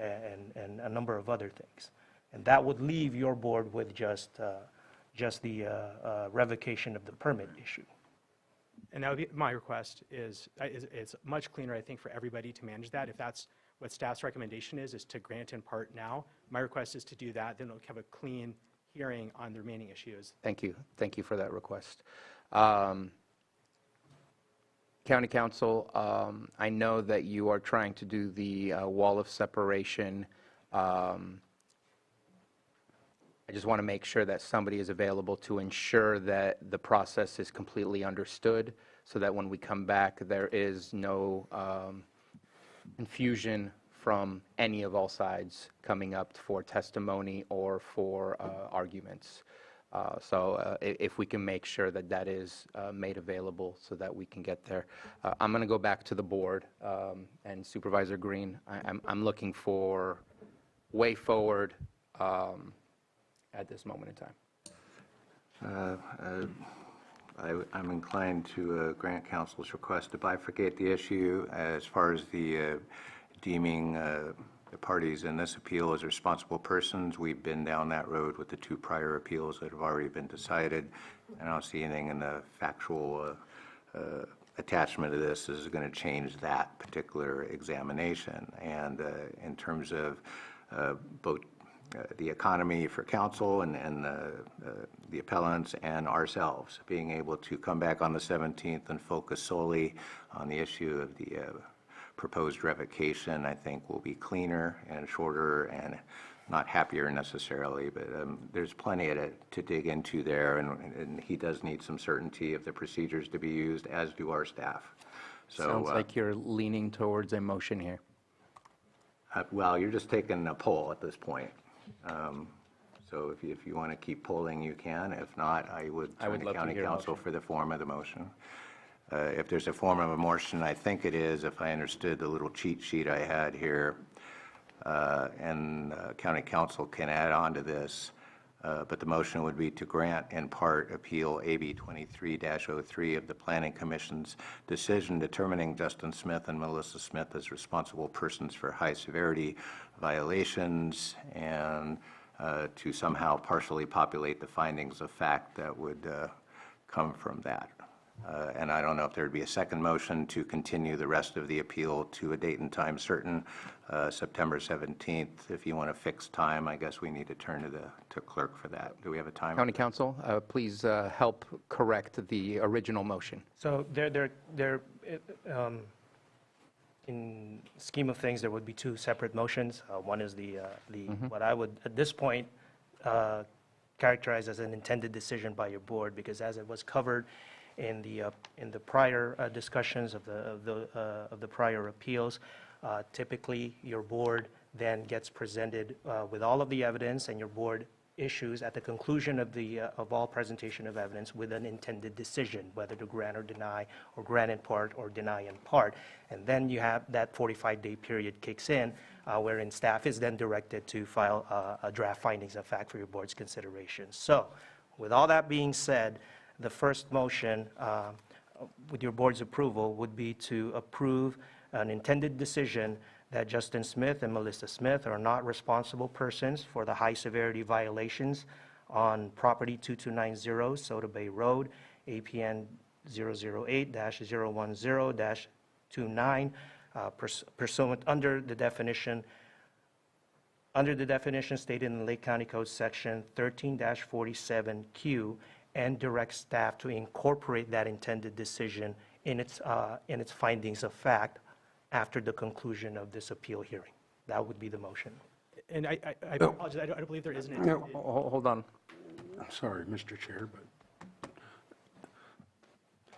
a number of other things. And that would leave your board with just the revocation of the permit issue. And that would be, my request is it's much cleaner, I think, for everybody to manage that. If that's what staff's recommendation is to grant in part now. My request is to do that, then we'll have a clean hearing on the remaining issues. Thank you. Thank you for that request. County Council, I know that you are trying to do the wall of separation. I just want to make sure that somebody is available to ensure that the process is completely understood, so that when we come back, there is no confusion from any of all sides coming up for testimony or for arguments. So if we can make sure that that is made available so that we can get there. I'm going to go back to the board, and Supervisor Green, I'm looking for way forward at this moment in time. I'm inclined to grant council's request to bifurcate the issue as far as the deeming the parties in this appeal as responsible persons. We've been down that road with the two prior appeals that have already been decided. I don't see anything in the factual attachment of this is going to change that particular examination. And in terms of both the economy for council and the appellants and ourselves, being able to come back on the 17th and focus solely on the issue of the proposed revocation, I think will be cleaner and shorter and not happier necessarily, but there's plenty to dig into there, and he does need some certainty of the procedures to be used, as do our staff. So, sounds like you're leaning towards a motion here. Well, you're just taking a poll at this point. So if you want to keep polling, you can. If not, I would turn to County Council for the form of the motion. If there's a form of a motion, I think it is, if I understood the little cheat sheet I had here, and county council can add on to this. But the motion would be to grant in part appeal AB 23-03 of the Planning Commission's decision determining Justin Smith and Melissa Smith as responsible persons for high-severity violations, and to somehow partially populate the findings of fact that would come from that. And I don't know if there would be a second motion to continue the rest of the appeal to a date and time certain, September 17th. If you want a fixed time, I guess we need to turn to clerk for that. Do we have a time? County Council, please help correct the original motion. So in scheme of things, there would be two separate motions. One is what I would, at this point, characterize as an intended decision by your board, because as it was covered in the prior discussions of the prior appeals, typically your board then gets presented with all of the evidence, and your board issues at the conclusion of all presentation of evidence with an intended decision, whether to grant or deny, or grant in part or deny in part. And then you have that 45-day period kicks in, wherein staff is then directed to file a draft findings of fact for your board's consideration. So with all that being said, the first motion, with your board's approval, would be to approve an intended decision that Justin Smith and Melissa Smith are not responsible persons for the high-severity violations on property 2290 Soda Bay Road, APN 008-010-29, pursuant under the definition stated in the Lake County Code Section 13-47Q, and direct staff to incorporate that intended decision in its findings of fact after the conclusion of this appeal hearing. That would be the motion. And I apologize, I don't believe there is an intended. Hold on. Sorry, Mr. Chair, but,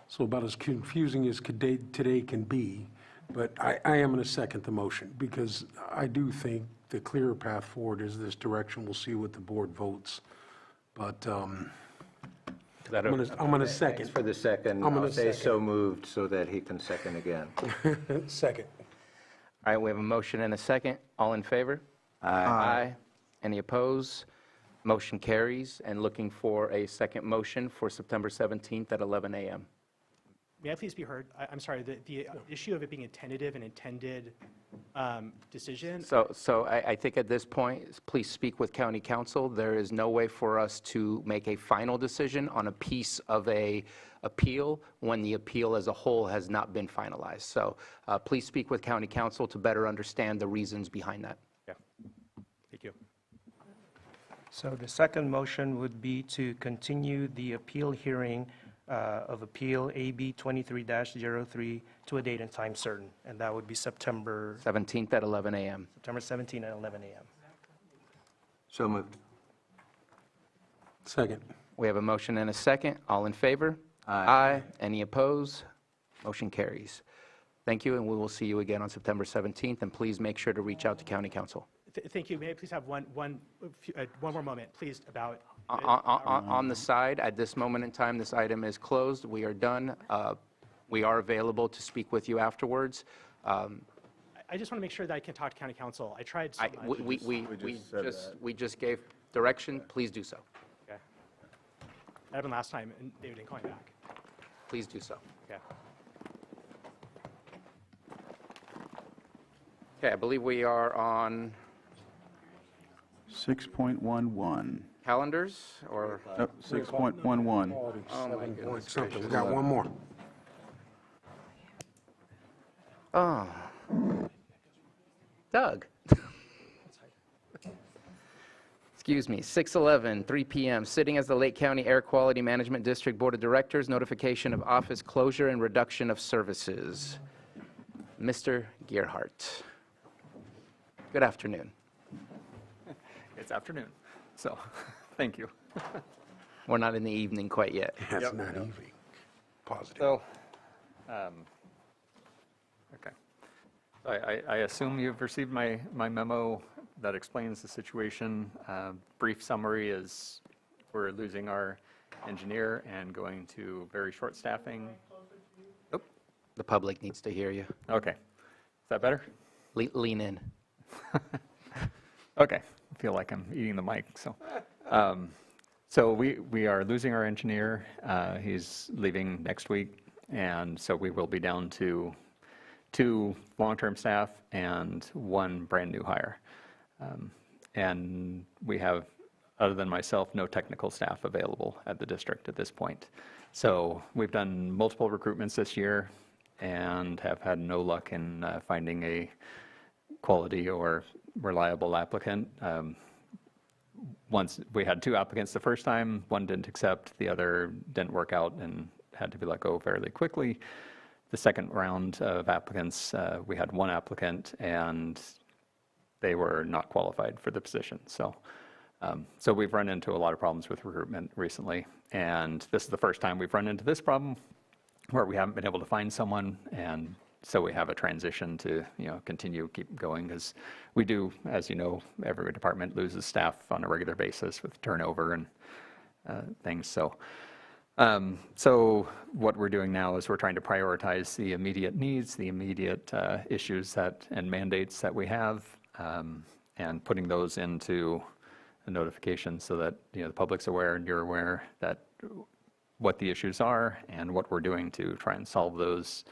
so about as confusing as today can be, but I am going to second the motion, because I do think the clearer path forward is this direction. We'll see what the board votes. But I'm going to second. Thanks for the second. I'm gonna I'll say second. so moved so that he can second again. Second. All right, we have a motion and a second. All in favor? Aye. Any opposed? Motion carries. And looking for a second motion for September 17th at 11 a.m. May I please be heard? I'm sorry, the issue of it being a tentative and intended decision. So I think at this point, please speak with county council. There is no way for us to make a final decision on a piece of a appeal when the appeal as a whole has not been finalized. So please speak with county council to better understand the reasons behind that. Yeah. Thank you. So the second motion would be to continue the appeal hearing of Appeal AB 23-03 to a date and time certain, and that would be September 17th at 11 a.m. 17 at 11 a.m. So moved. Second. We have a motion and a second. All in favor? Aye. Any opposed? Motion carries. Thank you, and we will see you again on September 17th, and please make sure to reach out to county council. Thank you. May I please have one more moment, please, about... On the side, at this moment in time, this item is closed. We are done. We are available to speak with you afterwards. I just want to make sure that I can talk to county council. I tried so much. We just gave direction. Please do so. Okay. That happened last time, and they didn't call me back. Please do so. Okay. Okay, I believe we are on 6.11. calendars, or? Oh, 6.11. Oh, my 7 goodness point something. gracious. We got one more. Oh. Doug. Excuse me, 6:11, 3 p.m., sitting as the Lake County Air Quality Management District Board of Directors, notification of office closure and reduction of services. Mr. Gearhart. Good afternoon. It's afternoon, so thank you. We're not in the evening quite yet. That's not evening. Positive. So, okay. I assume you've received my memo that explains the situation. Brief summary is we're losing our engineer and going to very short staffing. Oh, The public needs to hear you. okay. Is that better? Lean in. Okay, I feel like I'm eating the mic, so. So we are losing our engineer. He's leaving next week, and so we will be down to 2 long-term staff and 1 brand-new hire. And we have, other than myself, no technical staff available at the district at this point. So we've done multiple recruitments this year and have had no luck in finding a quality or reliable applicant. Once we had 2 applicants the first time, 1 didn't accept, the other didn't work out and had to be let go fairly quickly. The second round of applicants, we had 1 applicant and they were not qualified for the position. So, so we've run into a lot of problems with recruitment recently, and this is the first time we've run into this problem where we haven't been able to find someone, and so we have a transition to, keep going, because we do, as you know, every department loses staff on a regular basis with turnover and things. So, so what we're doing now is we're trying to prioritize the immediate needs, the immediate issues and mandates that we have, and putting those into a notification so that the public's aware and you're aware that what the issues are and what we're doing to try and solve those.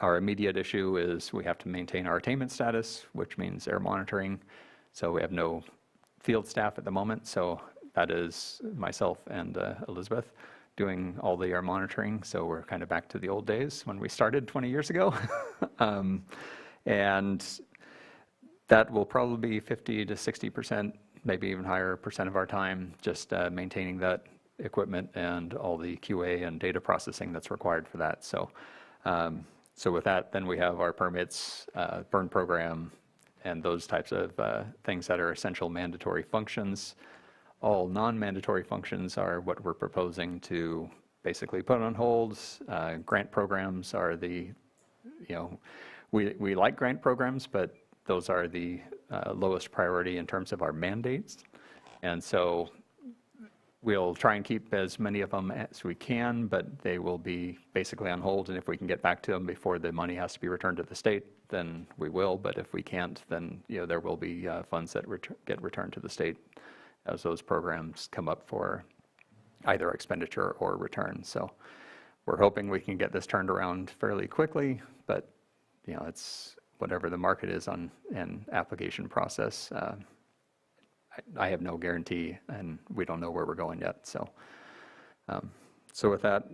Our immediate issue is we have to maintain our attainment status, which means air monitoring. So we have no field staff at the moment. So that is myself and Elizabeth doing all the air monitoring. So we're kind of back to the old days when we started 20 years ago. And that will probably be 50 to 60%, maybe even higher percent of our time, just maintaining that equipment and all the QA and data processing that's required for that. So, so with that, then we have our permits, burn program, and those types of things that are essential mandatory functions. All non-mandatory functions are what we're proposing to basically put on hold. Grant programs are the, we like grant programs, but those are the lowest priority in terms of our mandates. And so we'll try and keep as many of them as we can, but they will be basically on hold. And if we can get back to them before the money has to be returned to the state, then we will. But if we can't, then there will be funds that get returned to the state as those programs come up for either expenditure or return. So we're hoping we can get this turned around fairly quickly, but it's whatever the market is on an application process. I have no guarantee, and we don't know where we're going yet. So, so with that,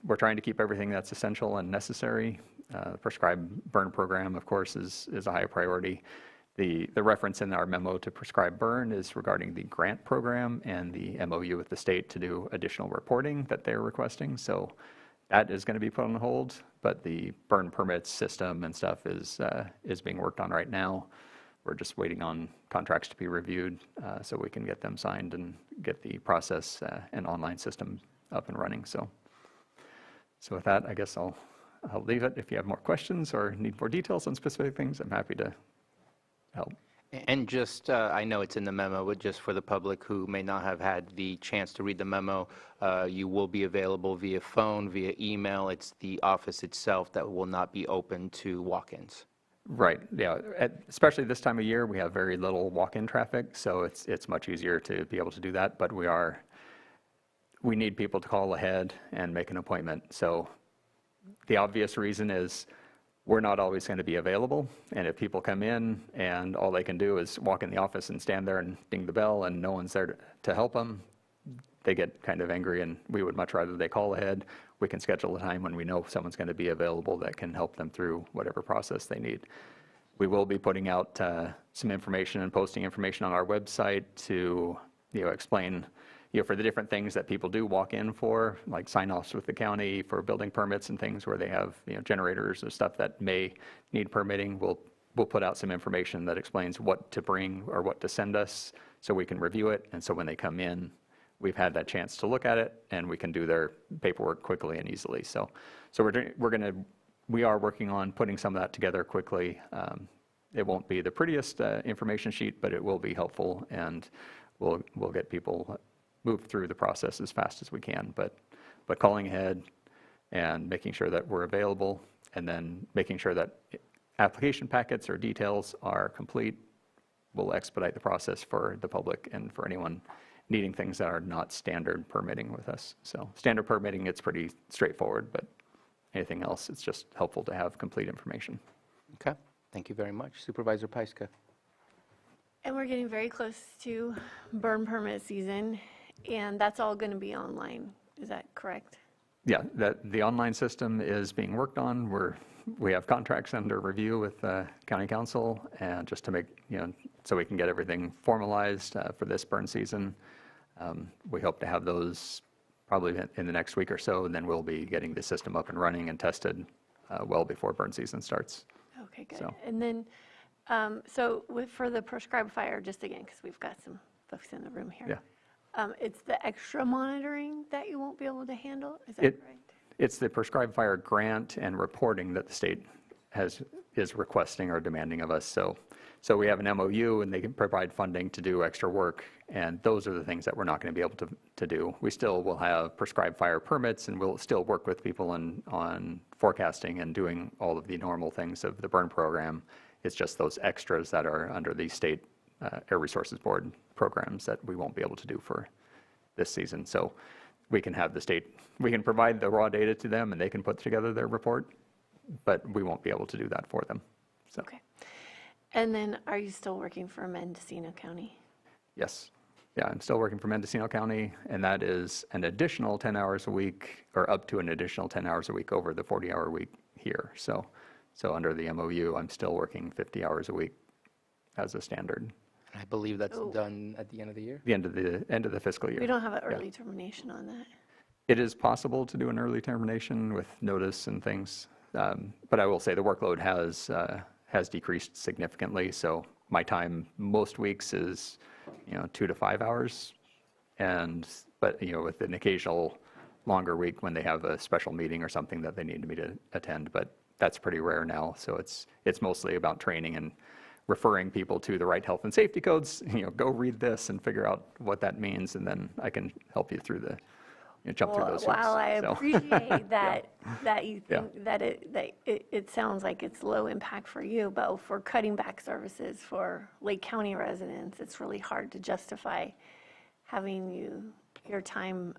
we're trying to keep everything that's essential and necessary. The prescribed burn program, of course, is a high priority. The reference in our memo to prescribe burn is regarding the grant program and the MOU with the state to do additional reporting that they're requesting. So that is going to be put on hold, but the burn permits system and stuff is being worked on right now. We're just waiting on contracts to be reviewed so we can get them signed and get the process and online system up and running. So with that, I guess I'll leave it. If you have more questions or need more details on specific things, I'm happy to help. And just, I know it's in the memo, but just for the public who may not have had the chance to read the memo, you will be available via phone, via email. It's the office itself that will not be open to walk-ins. Right, yeah. Especially this time of year, we have very little walk-in traffic, so it's much easier to be able to do that. But we need people to call ahead and make an appointment. So the obvious reason is we're not always going to be available. And if people come in and all they can do is walk in the office and stand there and ding the bell and no one's there to help them, they get kind of angry, and we would much rather they call ahead. We can schedule a time when we know someone's going to be available that can help them through whatever process they need. We will be putting out some information and posting information on our website to explain for the different things that people do walk in for, like sign-offs with the county for building permits and things where they have generators or stuff that may need permitting. We'll put out some information that explains what to bring or what to send us so we can review it. And so when they come in, we've had that chance to look at it and we can do their paperwork quickly and easily. So we are working on putting some of that together quickly. It won't be the prettiest information sheet, but it will be helpful, and we'll get people moved through the process as fast as we can. But calling ahead and making sure that we're available, and then making sure that application packets or details are complete we'll expedite the process for the public and for anyone needing things that are not standard permitting with us. So standard permitting, it's pretty straightforward, but anything else, it's just helpful to have complete information. Okay, thank you very much. Supervisor Pyska. And we're getting very close to burn permit season, and that's all going to be online. Is that correct? Yeah, the online system is being worked on. We have contracts under review with county council, and just to make, so we can get everything formalized for this burn season. We hope to have those probably in the next week or so, and then we'll be getting the system up and running and tested well before burn season starts. Okay, good. So. And then, for the prescribed fire, just again, because we've got some folks in the room here. Yeah. It's the extra monitoring that you won't be able to handle, is that correct? It's the prescribed fire grant and reporting that the state is requesting or demanding of us. So we have an MOU, and they can provide funding to do extra work, and those are the things that we're not going to be able to do. We still will have prescribed fire permits, and we'll still work with people on forecasting and doing all of the normal things of the burn program. It's just those extras that are under the state Air Resources Board programs that we won't be able to do for this season. So we can have the state, we can provide the raw data to them, and they can put together their report, but we won't be able to do that for them. So. Okay. And then, are you still working for Mendocino County? Yes. Yeah, I'm still working for Mendocino County, and that is an additional 10 hours a week, or up to an additional 10 hours a week over the 40-hour week here. So under the MOU, I'm still working 50 hours a week as a standard. I believe that's done at the end of the year? The end of the fiscal year. We don't have an early termination on that. It is possible to do an early termination with notice and things, but I will say the workload has decreased significantly. So my time most weeks is 2 to 5 hours, but with an occasional longer week when they have a special meeting or something that they need me to attend, but that's pretty rare now. So it's mostly about training and referring people to the right health and safety codes. Go read this and figure out what that means, and then I can help you through jump through those hoops. While I So. appreciate that you think that it sounds like it's low impact for you, but for cutting back services for Lake County residents, it's really hard to justify having your time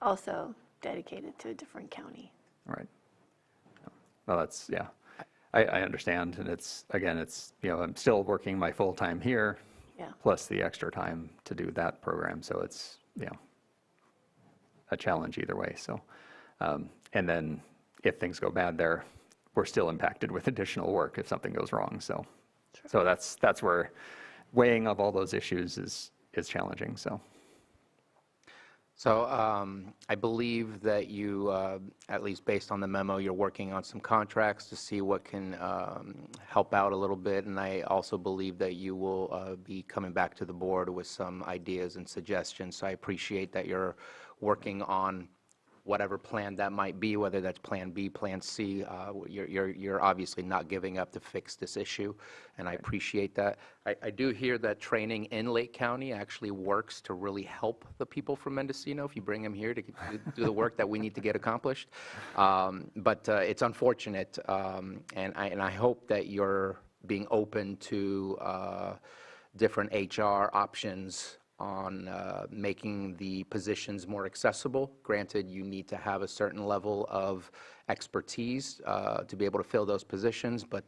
also dedicated to a different county. Right. Well, that's, yeah, I understand. And I'm still working my full time here, plus the extra time to do that program. So it's, a challenge either way. So, and then if things go bad there, we're still impacted with additional work if something goes wrong. So, so that's where weighing of all those issues is challenging. So I believe that you, at least based on the memo, you're working on some contracts to see what can help out a little bit. And I also believe that you will be coming back to the board with some ideas and suggestions. So I appreciate that you're working on whatever plan that might be, whether that's Plan B, Plan C. You're obviously not giving up to fix this issue, and I appreciate that. I do hear that training in Lake County actually works to really help the people from Mendocino if you bring them here to do the work that we need to get accomplished. But it's unfortunate, and I hope that you're being open to different HR options on making the positions more accessible. Granted, you need to have a certain level of expertise to be able to fill those positions, but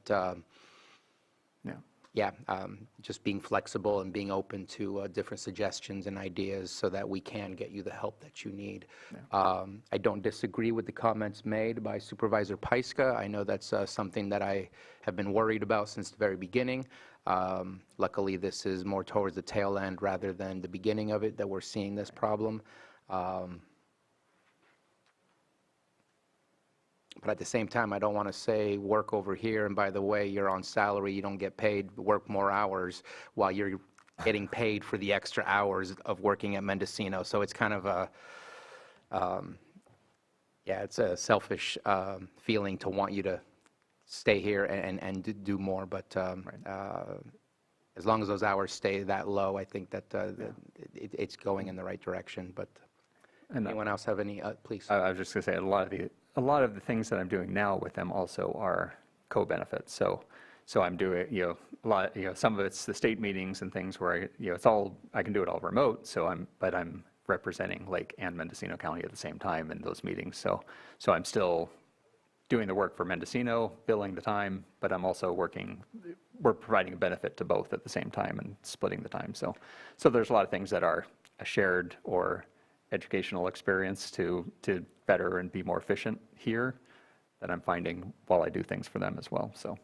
just being flexible and being open to different suggestions and ideas so that we can get you the help that you need. I don't disagree with the comments made by Supervisor Pyska. I know that's something that I have been worried about since the very beginning. Luckily, this is more towards the tail end rather than the beginning of it that we're seeing this problem. But at the same time, I don't want to say work over here, and by the way, you're on salary, you don't get paid, work more hours while you're getting paid for the extra hours of working at Mendocino. So it's kind of a, it's a selfish feeling to want you to stay here and do more, but as long as those hours stay that low, I think that it's going in the right direction. But anyone else have any? Please. I was just going to say a lot of the things that I'm doing now with them also are co-benefits. So So I'm doing, a lot, some of it's the state meetings and things where it's all, I can do it all remote, but I'm representing Lake and Mendocino County at the same time in those meetings. So I'm still doing the work for Mendocino, billing the time, but I'm also we're providing a benefit to both at the same time and splitting the time. So there's a lot of things that are a shared or educational experience to better and be more efficient here that I'm finding while I do things for them as well, so.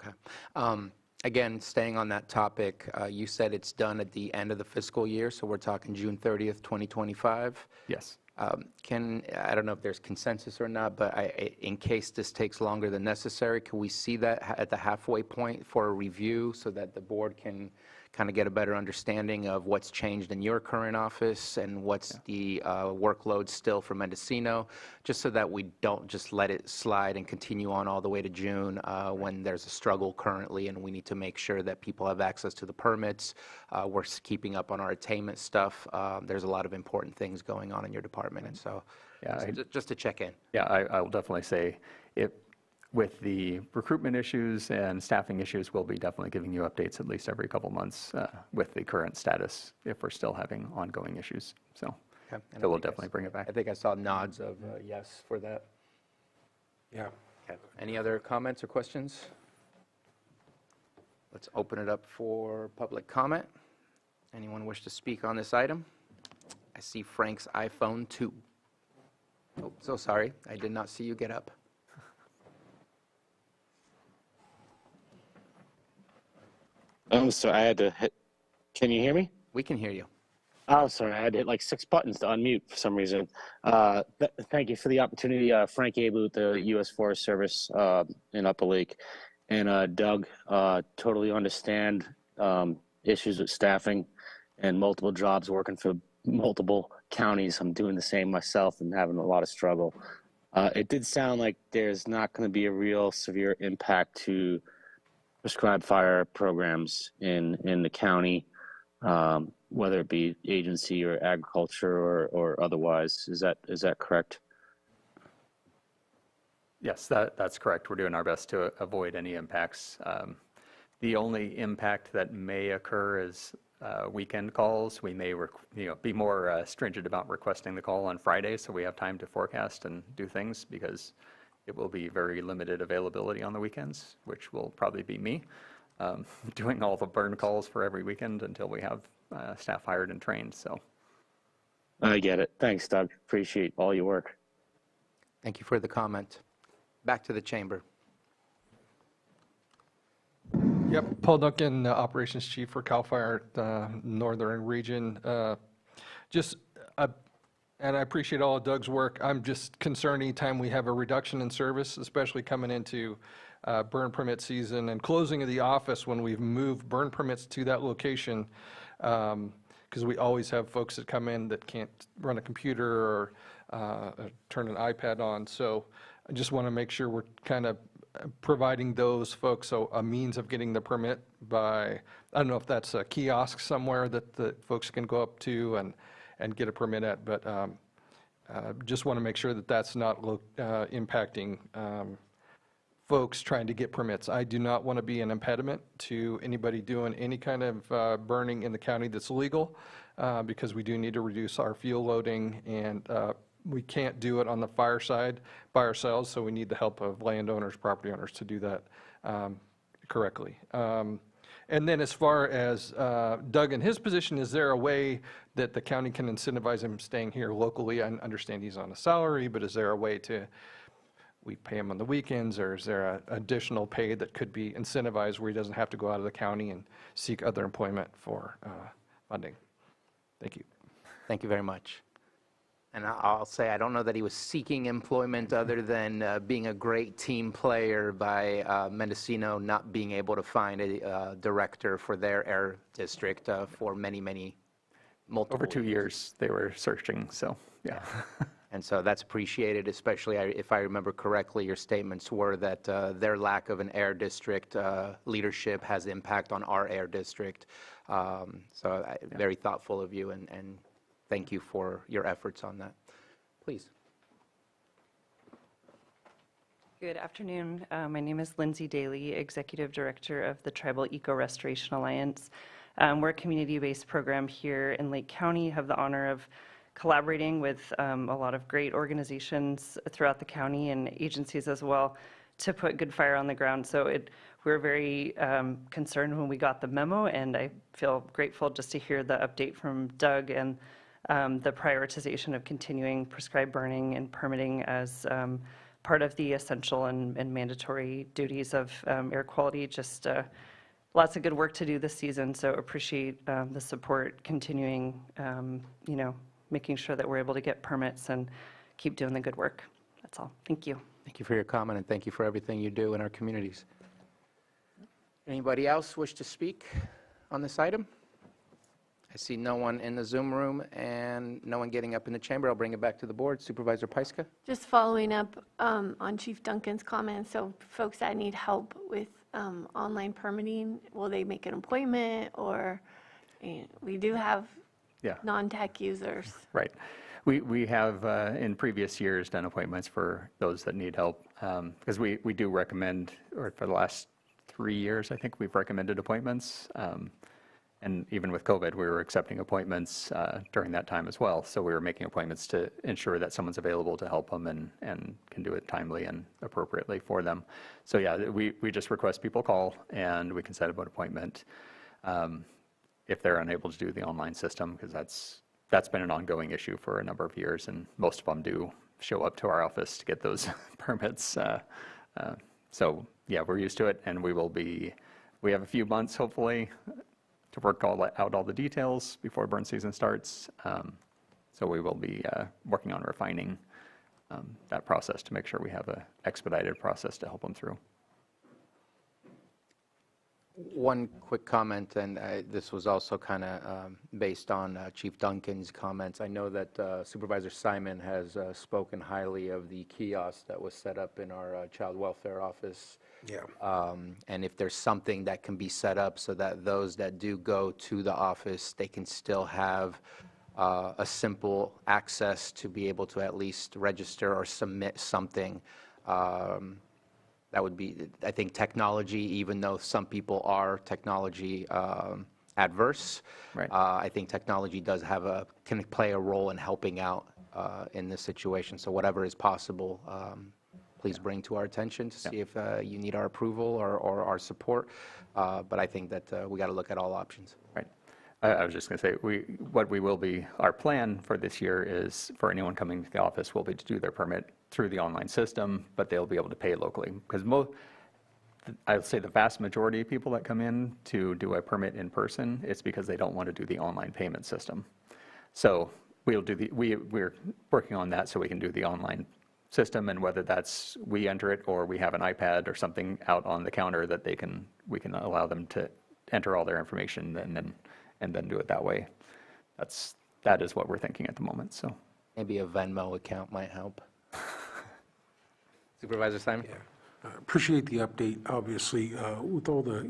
Okay. Again, staying on that topic, you said it's done at the end of the fiscal year, so we're talking June 30th, 2025? Yes. I don't know if there's consensus or not, but in case this takes longer than necessary, can we see that at the halfway point for a review so that the board can kind of get a better understanding of what's changed in your current office and what's the workload still for Mendocino, just so that we don't just let it slide and continue on all the way to June when there's a struggle currently and we need to make sure that people have access to the permits. We're keeping up on our attainment stuff. There's a lot of important things going on in your department, and so just to check in. Yeah, I will definitely say with the recruitment issues and staffing issues, we'll be definitely giving you updates at least every couple months with the current status if we're still having ongoing issues. So we'll definitely bring it back. I think I saw nods of yes for that. Yeah. Okay. Any other comments or questions? Let's open it up for public comment. Anyone wish to speak on this item? I see Frank's iPhone 2. Oh, so sorry. I did not see you get up. So I had to hit, can you hear me? We can hear you. Oh, sorry, I had to hit like 6 buttons to unmute for some reason. Thank you for the opportunity. Frank Abel with the U.S. Forest Service in Upper Lake. And Doug, totally understand issues with staffing and multiple jobs working for multiple counties. I'm doing the same myself and having a lot of struggle. It did sound like there's not going to be a real severe impact to prescribed fire programs in the county, whether it be agency or agriculture or otherwise. Is that correct? Yes, that's correct. We're doing our best to avoid any impacts. The only impact that may occur is weekend calls. We may be more stringent about requesting the call on Friday so we have time to forecast and do things, because it will be very limited availability on the weekends, which will probably be me doing all the burn calls for every weekend until we have staff hired and trained. So I get it. Thanks, Doug. Appreciate all your work. Thank you for the comment. Back to the chamber. Yep, Paul Duncan, Operations Chief for CAL FIRE Northern Region. And I appreciate all of Doug's work. I'm just concerned anytime we have a reduction in service, especially coming into burn permit season and closing of the office when we've moved burn permits to that location, because we always have folks that come in that can't run a computer or turn an iPad on. So I just want to make sure we're kind of providing those folks a means of getting the permit by, I don't know if that's a kiosk somewhere that the folks can go up to and get a permit at, but just want to make sure that that's not impacting folks trying to get permits. I do not want to be an impediment to anybody doing any kind of burning in the county that's legal, because we do need to reduce our fuel loading, and we can't do it on the fire side by ourselves, so we need the help of landowners, property owners to do that correctly. And then as far as Doug and his position, is there a way that the county can incentivize him staying here locally? I understand he's on a salary, but is there a way we pay him on the weekends, or is there an additional pay that could be incentivized where he doesn't have to go out of the county and seek other employment for funding? Thank you. Thank you very much. And I'll say, I don't know that he was seeking employment other than being a great team player by Mendocino not being able to find a director for their air district for multiple over 2 years they were searching, so yeah. And so that's appreciated, especially if I remember correctly, your statements were that their lack of an air district leadership has impact on our air district. Very thoughtful of you, and thank you for your efforts on that. Please. Good afternoon. My name is Lindsay Daly, Executive Director of the Tribal Eco Restoration Alliance. We're a community-based program here in Lake County, have the honor of collaborating with a lot of great organizations throughout the county and agencies as well to put good fire on the ground. So we're very concerned when we got the memo, and I feel grateful just to hear the update from Doug and the prioritization of continuing prescribed burning and permitting as part of the essential and mandatory duties of air quality. Just lots of good work to do this season, so appreciate the support continuing, making sure that we're able to get permits and keep doing the good work. That's all. Thank you. Thank you for your comment, and thank you for everything you do in our communities. Anybody else wish to speak on this item? I see no one in the Zoom room and no one getting up in the chamber. I'll bring it back to the board. Supervisor Pyska? Just following up on Chief Duncan's comments, so folks that need help with online permitting, will they make an appointment, or we do have non-tech users? Right. We have, in previous years, done appointments for those that need help, because we do recommend, or for the last 3 years, I think we've recommended appointments. And even with COVID, we were accepting appointments during that time as well. So we were making appointments to ensure that someone's available to help them and can do it timely and appropriately for them. So yeah, we just request people call, and we can set up an appointment if they're unable to do the online system, because that's been an ongoing issue for a number of years, and most of them do show up to our office to get those permits. So yeah, we're used to it, and we have a few months, hopefully, to work out all the details before burn season starts. So we will be working on refining that process to make sure we have an expedited process to help them through. One quick comment, and this was also kind of based on Chief Duncan's comments. I know that Supervisor Simon has spoken highly of the kiosk that was set up in our child welfare office. Yeah. And if there's something that can be set up so that those that do go to the office, they can still have a simple access to be able to at least register or submit something. That would be, I think, technology, even though some people are technology adverse. Right. I think technology can play a role in helping out in this situation. So whatever is possible, please bring to our attention to see if you need our approval or our support. But I think that we got to look at all options. Right. I was just going to say, our plan for this year is for anyone coming to the office will be to do their permit through the online system, but they'll be able to pay locally. Because I would say the vast majority of people that come in to do a permit in person, it's because they don't want to do the online payment system. So we're working on that so we can do the online system, and whether that's we enter it or we have an iPad or something out on the counter that we can allow them to enter all their information and then do it that way. That is what we're thinking at the moment. So maybe a Venmo account might help. Supervisor Simon? Yeah. Appreciate the update, obviously, with all the,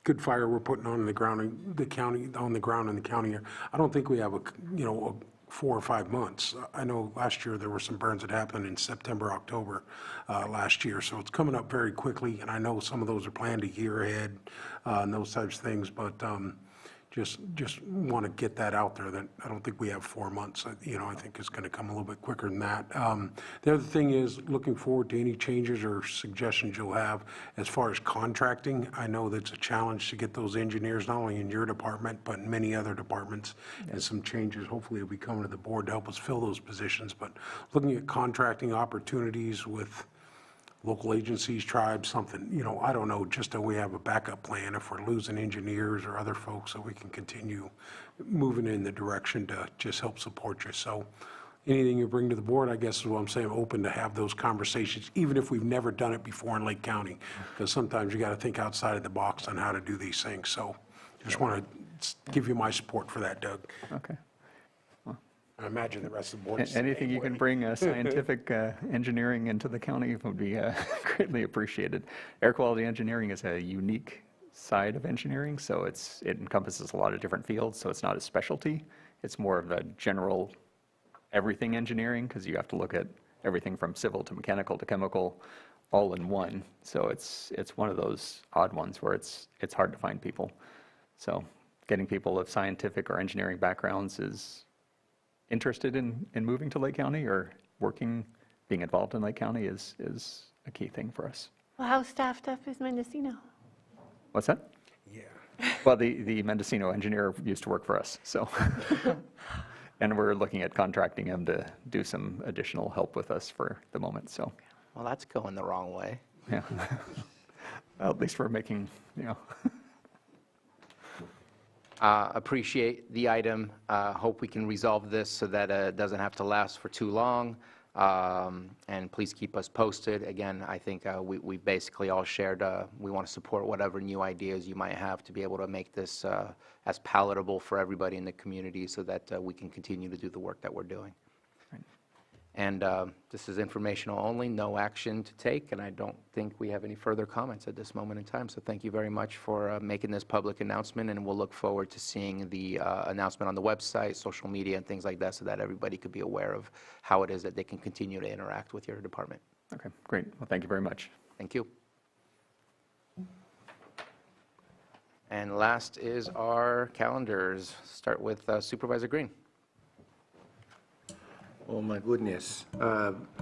good fire we're putting on the ground in the county. I don't think we have a 4 or 5 months. I know last year there were some burns that happened in September, October last year, so it's coming up very quickly, and I know some of those are planned a year ahead and those types of things, but just want to get that out there, that I don't think we have 4 months. I think it's going to come a little bit quicker than that. The other thing is looking forward to any changes or suggestions you'll have as far as contracting. I know that's a challenge to get those engineers, not only in your department, but in many other departments, and some changes hopefully will be coming to the board to help us fill those positions. But looking at contracting opportunities with local agencies, tribes, something, I don't know, just so we have a backup plan if we're losing engineers or other folks, so we can continue moving in the direction to just help support you. So anything you bring to the board, I guess is what I'm saying, open to have those conversations, even if we've never done it before in Lake County, because sometimes you got to think outside of the box on how to do these things. So just want to give you my support for that, Doug. Okay. I imagine the rest of the board. Anything you can bring scientific engineering into the county would be greatly appreciated. Air quality engineering is a unique side of engineering, so it encompasses a lot of different fields, so it's not a specialty. It's more of a general everything engineering, because you have to look at everything from civil to mechanical to chemical, all in one. So it's one of those odd ones where it's hard to find people. So getting people of scientific or engineering backgrounds is interested in moving to Lake County or working, being involved in Lake County is a key thing for us. Well, how staffed up is Mendocino? What's that? Yeah. Well, the Mendocino engineer used to work for us, so. And we're looking at contracting him to do some additional help with us for the moment, so. Well, that's going the wrong way. Yeah. Well, at least we're making, Appreciate the item. Hope we can resolve this so that it doesn't have to last for too long. And please keep us posted. Again, I think we basically all shared, we want to support whatever new ideas you might have to be able to make this as palatable for everybody in the community so that we can continue to do the work that we're doing. And this is informational only, no action to take, and I don't think we have any further comments at this moment in time. So thank you very much for making this public announcement, and we'll look forward to seeing the announcement on the website, social media, and things like that so that everybody could be aware of how it is that they can continue to interact with your department. okay, great. Well, thank you very much. Thank you. And last is our calendars. Start with Supervisor Green. Oh, my goodness.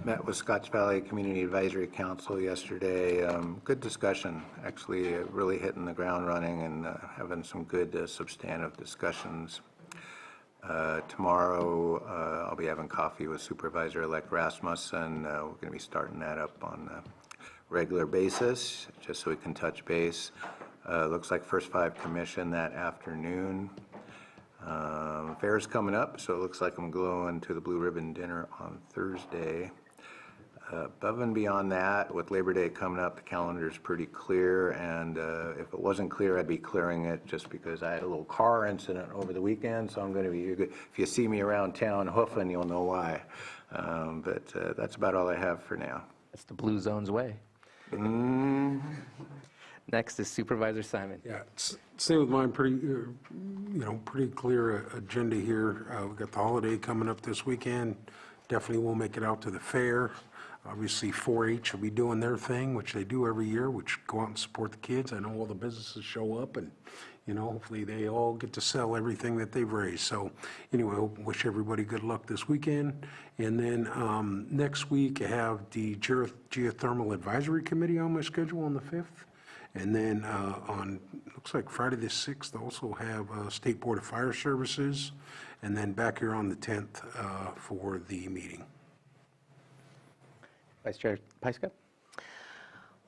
Met with Scotts Valley Community Advisory Council yesterday. Good discussion, actually really hitting the ground running and having some good substantive discussions. Tomorrow, I'll be having coffee with Supervisor-elect Rasmussen. We're going to be starting that up on a regular basis, just so we can touch base. Looks like First Five Commission that afternoon. Fair's coming up, so it looks like I'm going to the Blue Ribbon Dinner on Thursday. Above and beyond that, with Labor Day coming up, the calendar's pretty clear, and if it wasn't clear, I'd be clearing it just because I had a little car incident over the weekend, so I'm going to be, if you see me around town hoofing, you'll know why. But that's about all I have for now. That's the Blue Zone's way. Next is Supervisor Simon. Yeah, same with mine, pretty, pretty clear agenda here. We've got the holiday coming up this weekend. Definitely won't make it out to the fair. Obviously, 4-H will be doing their thing, which they do every year, which go out and support the kids. I know all the businesses show up, and, hopefully they all get to sell everything that they've raised. So anyway, I wish everybody good luck this weekend. And then next week, I have the Geothermal Advisory Committee on my schedule on the 5th. And then on, looks like Friday the 6th, I also have State Board of Fire Services, and then back here on the 10th for the meeting. Vice Chair Pyska?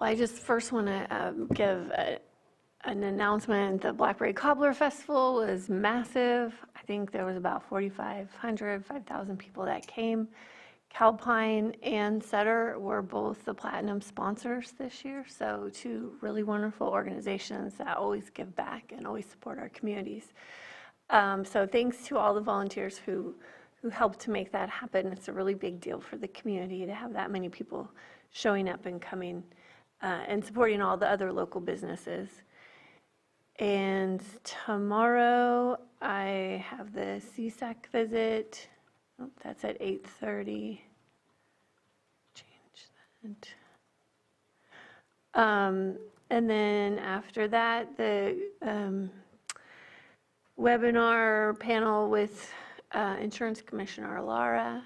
Well, I just first want to give an announcement. The Blackberry Cobbler Festival was massive. I think there was about 4,500, 5,000 people that came. Calpine and Sutter were both the platinum sponsors this year, so two really wonderful organizations that always give back and always support our communities. So thanks to all the volunteers who helped to make that happen. It's a really big deal for the community to have that many people showing up and coming and supporting all the other local businesses. And tomorrow I have the CSAC visit. Oh, that's at 8:30. Change that. And then after that, the webinar panel with Insurance Commissioner Lara.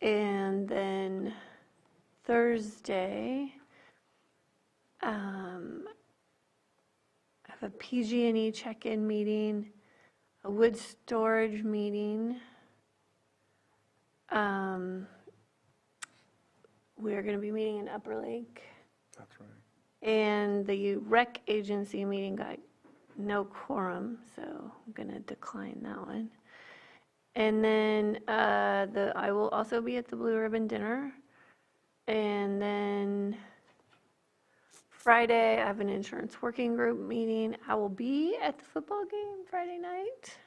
And then Thursday, I have a PG&E check-in meeting, a wood storage meeting. We're going to be meeting in Upper Lake. That's right. And the rec agency meeting got no quorum, so I'm going to decline that one. And then I will also be at the Blue Ribbon Dinner. And then Friday, I have an insurance working group meeting. I will be at the football game Friday night.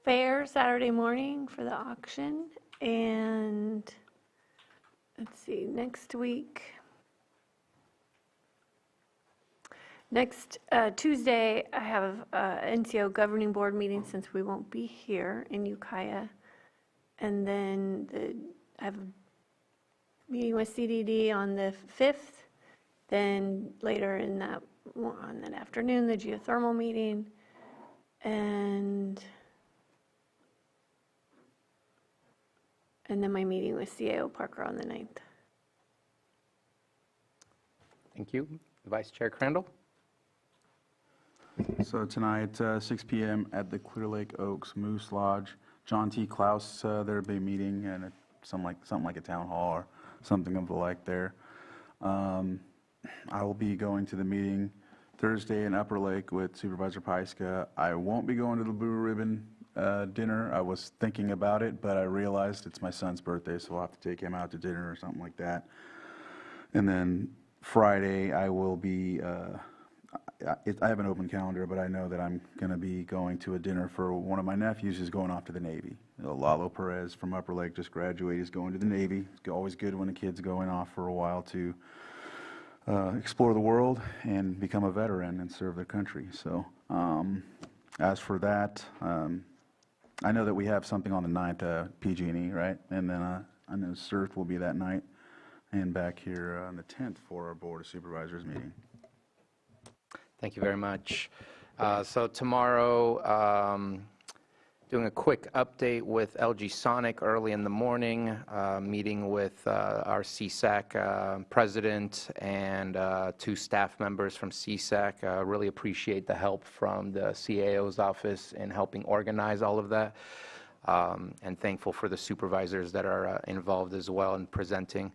Fair Saturday morning for the auction. And let's see, next week. Next Tuesday, I have NCO governing board meeting since we won't be here in Ukiah. And then I have a meeting with CDD on the 5th, then later in that, on that afternoon, the geothermal meeting, and then my meeting with CAO Parker on the 9th. Thank you. Vice Chair Crandall? So tonight, 6 PM at the Clear Lake Oaks Moose Lodge. John T. Klaus, there'll be a meeting and something like a town hall or something of the like there. I will be going to the meeting Thursday in Upper Lake with Supervisor Pyska. I won't be going to the Blue Ribbon dinner. I was thinking about it, but I realized it's my son's birthday, so I'll have to take him out to dinner or something like that. And then Friday, I will be, I have an open calendar, but I know that I'm going to be going to a dinner for one of my nephews who's going off to the Navy. Lalo Perez from Upper Lake just graduated. He's going to the Navy. It's always good when a kid's going off for a while to explore the world and become a veteran and serve their country. So as for that, I know that we have something on the 9th, PG&E, right? And then I know CERT will be that night, and back here on the 10th for our Board of Supervisors meeting. Thank you very much. So tomorrow, doing a quick update with LG Sonic early in the morning, meeting with our CSAC president and 2 staff members from CSAC. Really appreciate the help from the CAO's office in helping organize all of that. And thankful for the supervisors that are involved as well in presenting.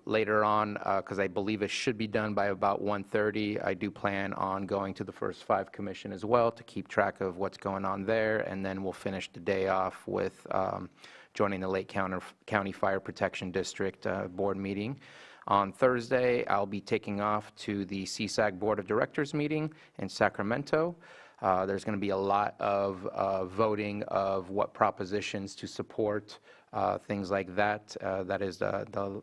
Later on, because I believe it should be done by about 1:30, I do plan on going to the First 5 Commission as well to keep track of what's going on there, and then we'll finish the day off with joining the Lake County Fire Protection District board meeting. On Thursday, I'll be taking off to the CSAC Board of Directors meeting in Sacramento. There's going to be a lot of voting of what propositions to support, things like that. That is the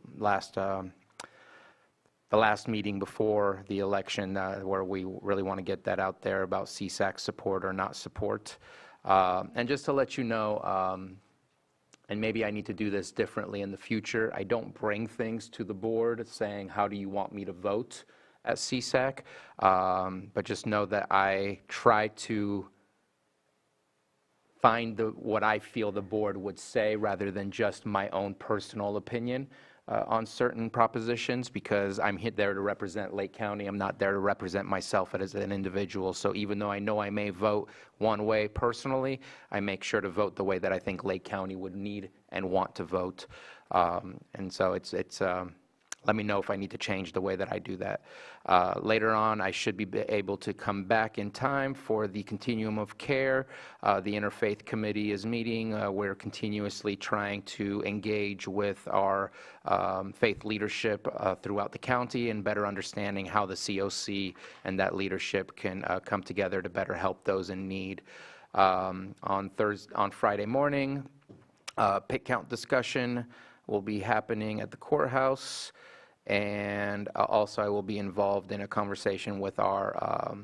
last meeting before the election where we really want to get that out there about CSAC support or not support. And just to let you know, and maybe I need to do this differently in the future, I don't bring things to the board saying, how do you want me to vote at CSAC? But just know that I try to find what I feel the board would say rather than just my own personal opinion on certain propositions, because I'm there to represent Lake County. I'm not there to represent myself as an individual. So even though I know I may vote one way personally, I make sure to vote the way that I think Lake County would need and want to vote. And so let me know if I need to change the way that I do that. Later on, I should be able to come back in time for the Continuum of Care. The Interfaith Committee is meeting. We're continuously trying to engage with our faith leadership throughout the county and better understanding how the COC and that leadership can come together to better help those in need. On Friday morning, pit count discussion will be happening at the courthouse. And also I will be involved in a conversation with our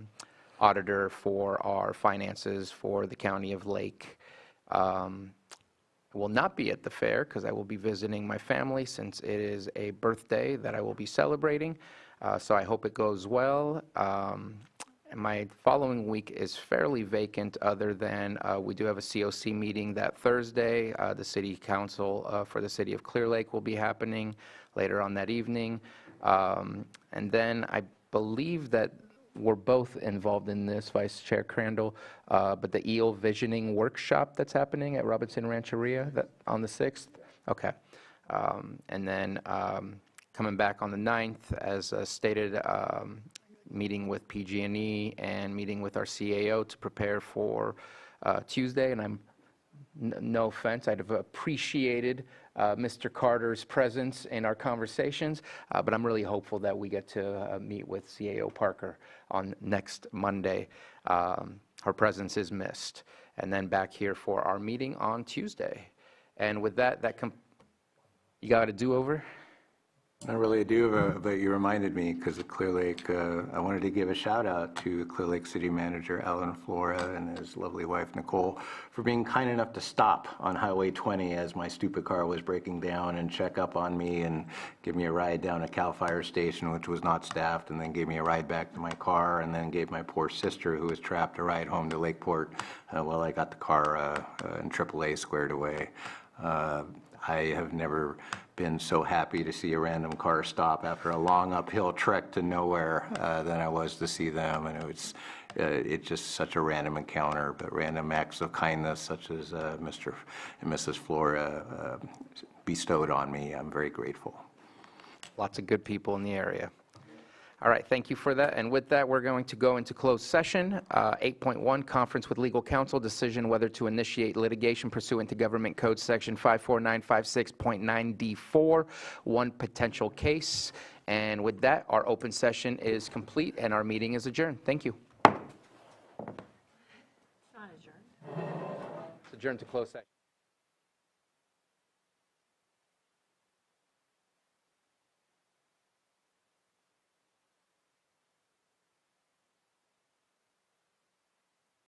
auditor for our finances for the County of Lake. I will not be at the fair because I will be visiting my family since it is a birthday that I will be celebrating. So I hope it goes well. And my following week is fairly vacant other than we do have a COC meeting that Thursday. The City Council for the City of Clear Lake will be happening later on that evening. And then I believe that we're both involved in this, Vice Chair Crandall, but the EO Visioning Workshop that's happening at Robinson Rancheria on the 6th. Okay. And then coming back on the 9th, as stated, meeting with PG&E and meeting with our CAO to prepare for Tuesday. And I'm, no offense, I'd have appreciated Mr. Carter's presence in our conversations, but I'm really hopeful that we get to meet with CAO Parker on next Monday. Her presence is missed. And then back here for our meeting on Tuesday. And with that, you got a do-over? I really do, but you reminded me because of Clear Lake. I wanted to give a shout out to Clear Lake City Manager Alan Flora and his lovely wife Nicole for being kind enough to stop on Highway 20 as my stupid car was breaking down and check up on me and give me a ride down to Cal Fire Station, which was not staffed, and then gave me a ride back to my car, and then gave my poor sister, who was trapped, a ride home to Lakeport while I got the car in AAA squared away. I have never been so happy to see a random car stop after a long uphill trek to nowhere than I was to see them. And it's just such a random encounter, but random acts of kindness such as Mr. and Mrs. Flora bestowed on me. I'm very grateful. Lots of good people in the area. All right, thank you for that. And with that, we're going to go into closed session. 8.1, conference with legal counsel, decision whether to initiate litigation pursuant to Government Code Section 54956.9D4, one potential case. And with that, our open session is complete and our meeting is adjourned. Thank you. It's adjourned to closed session.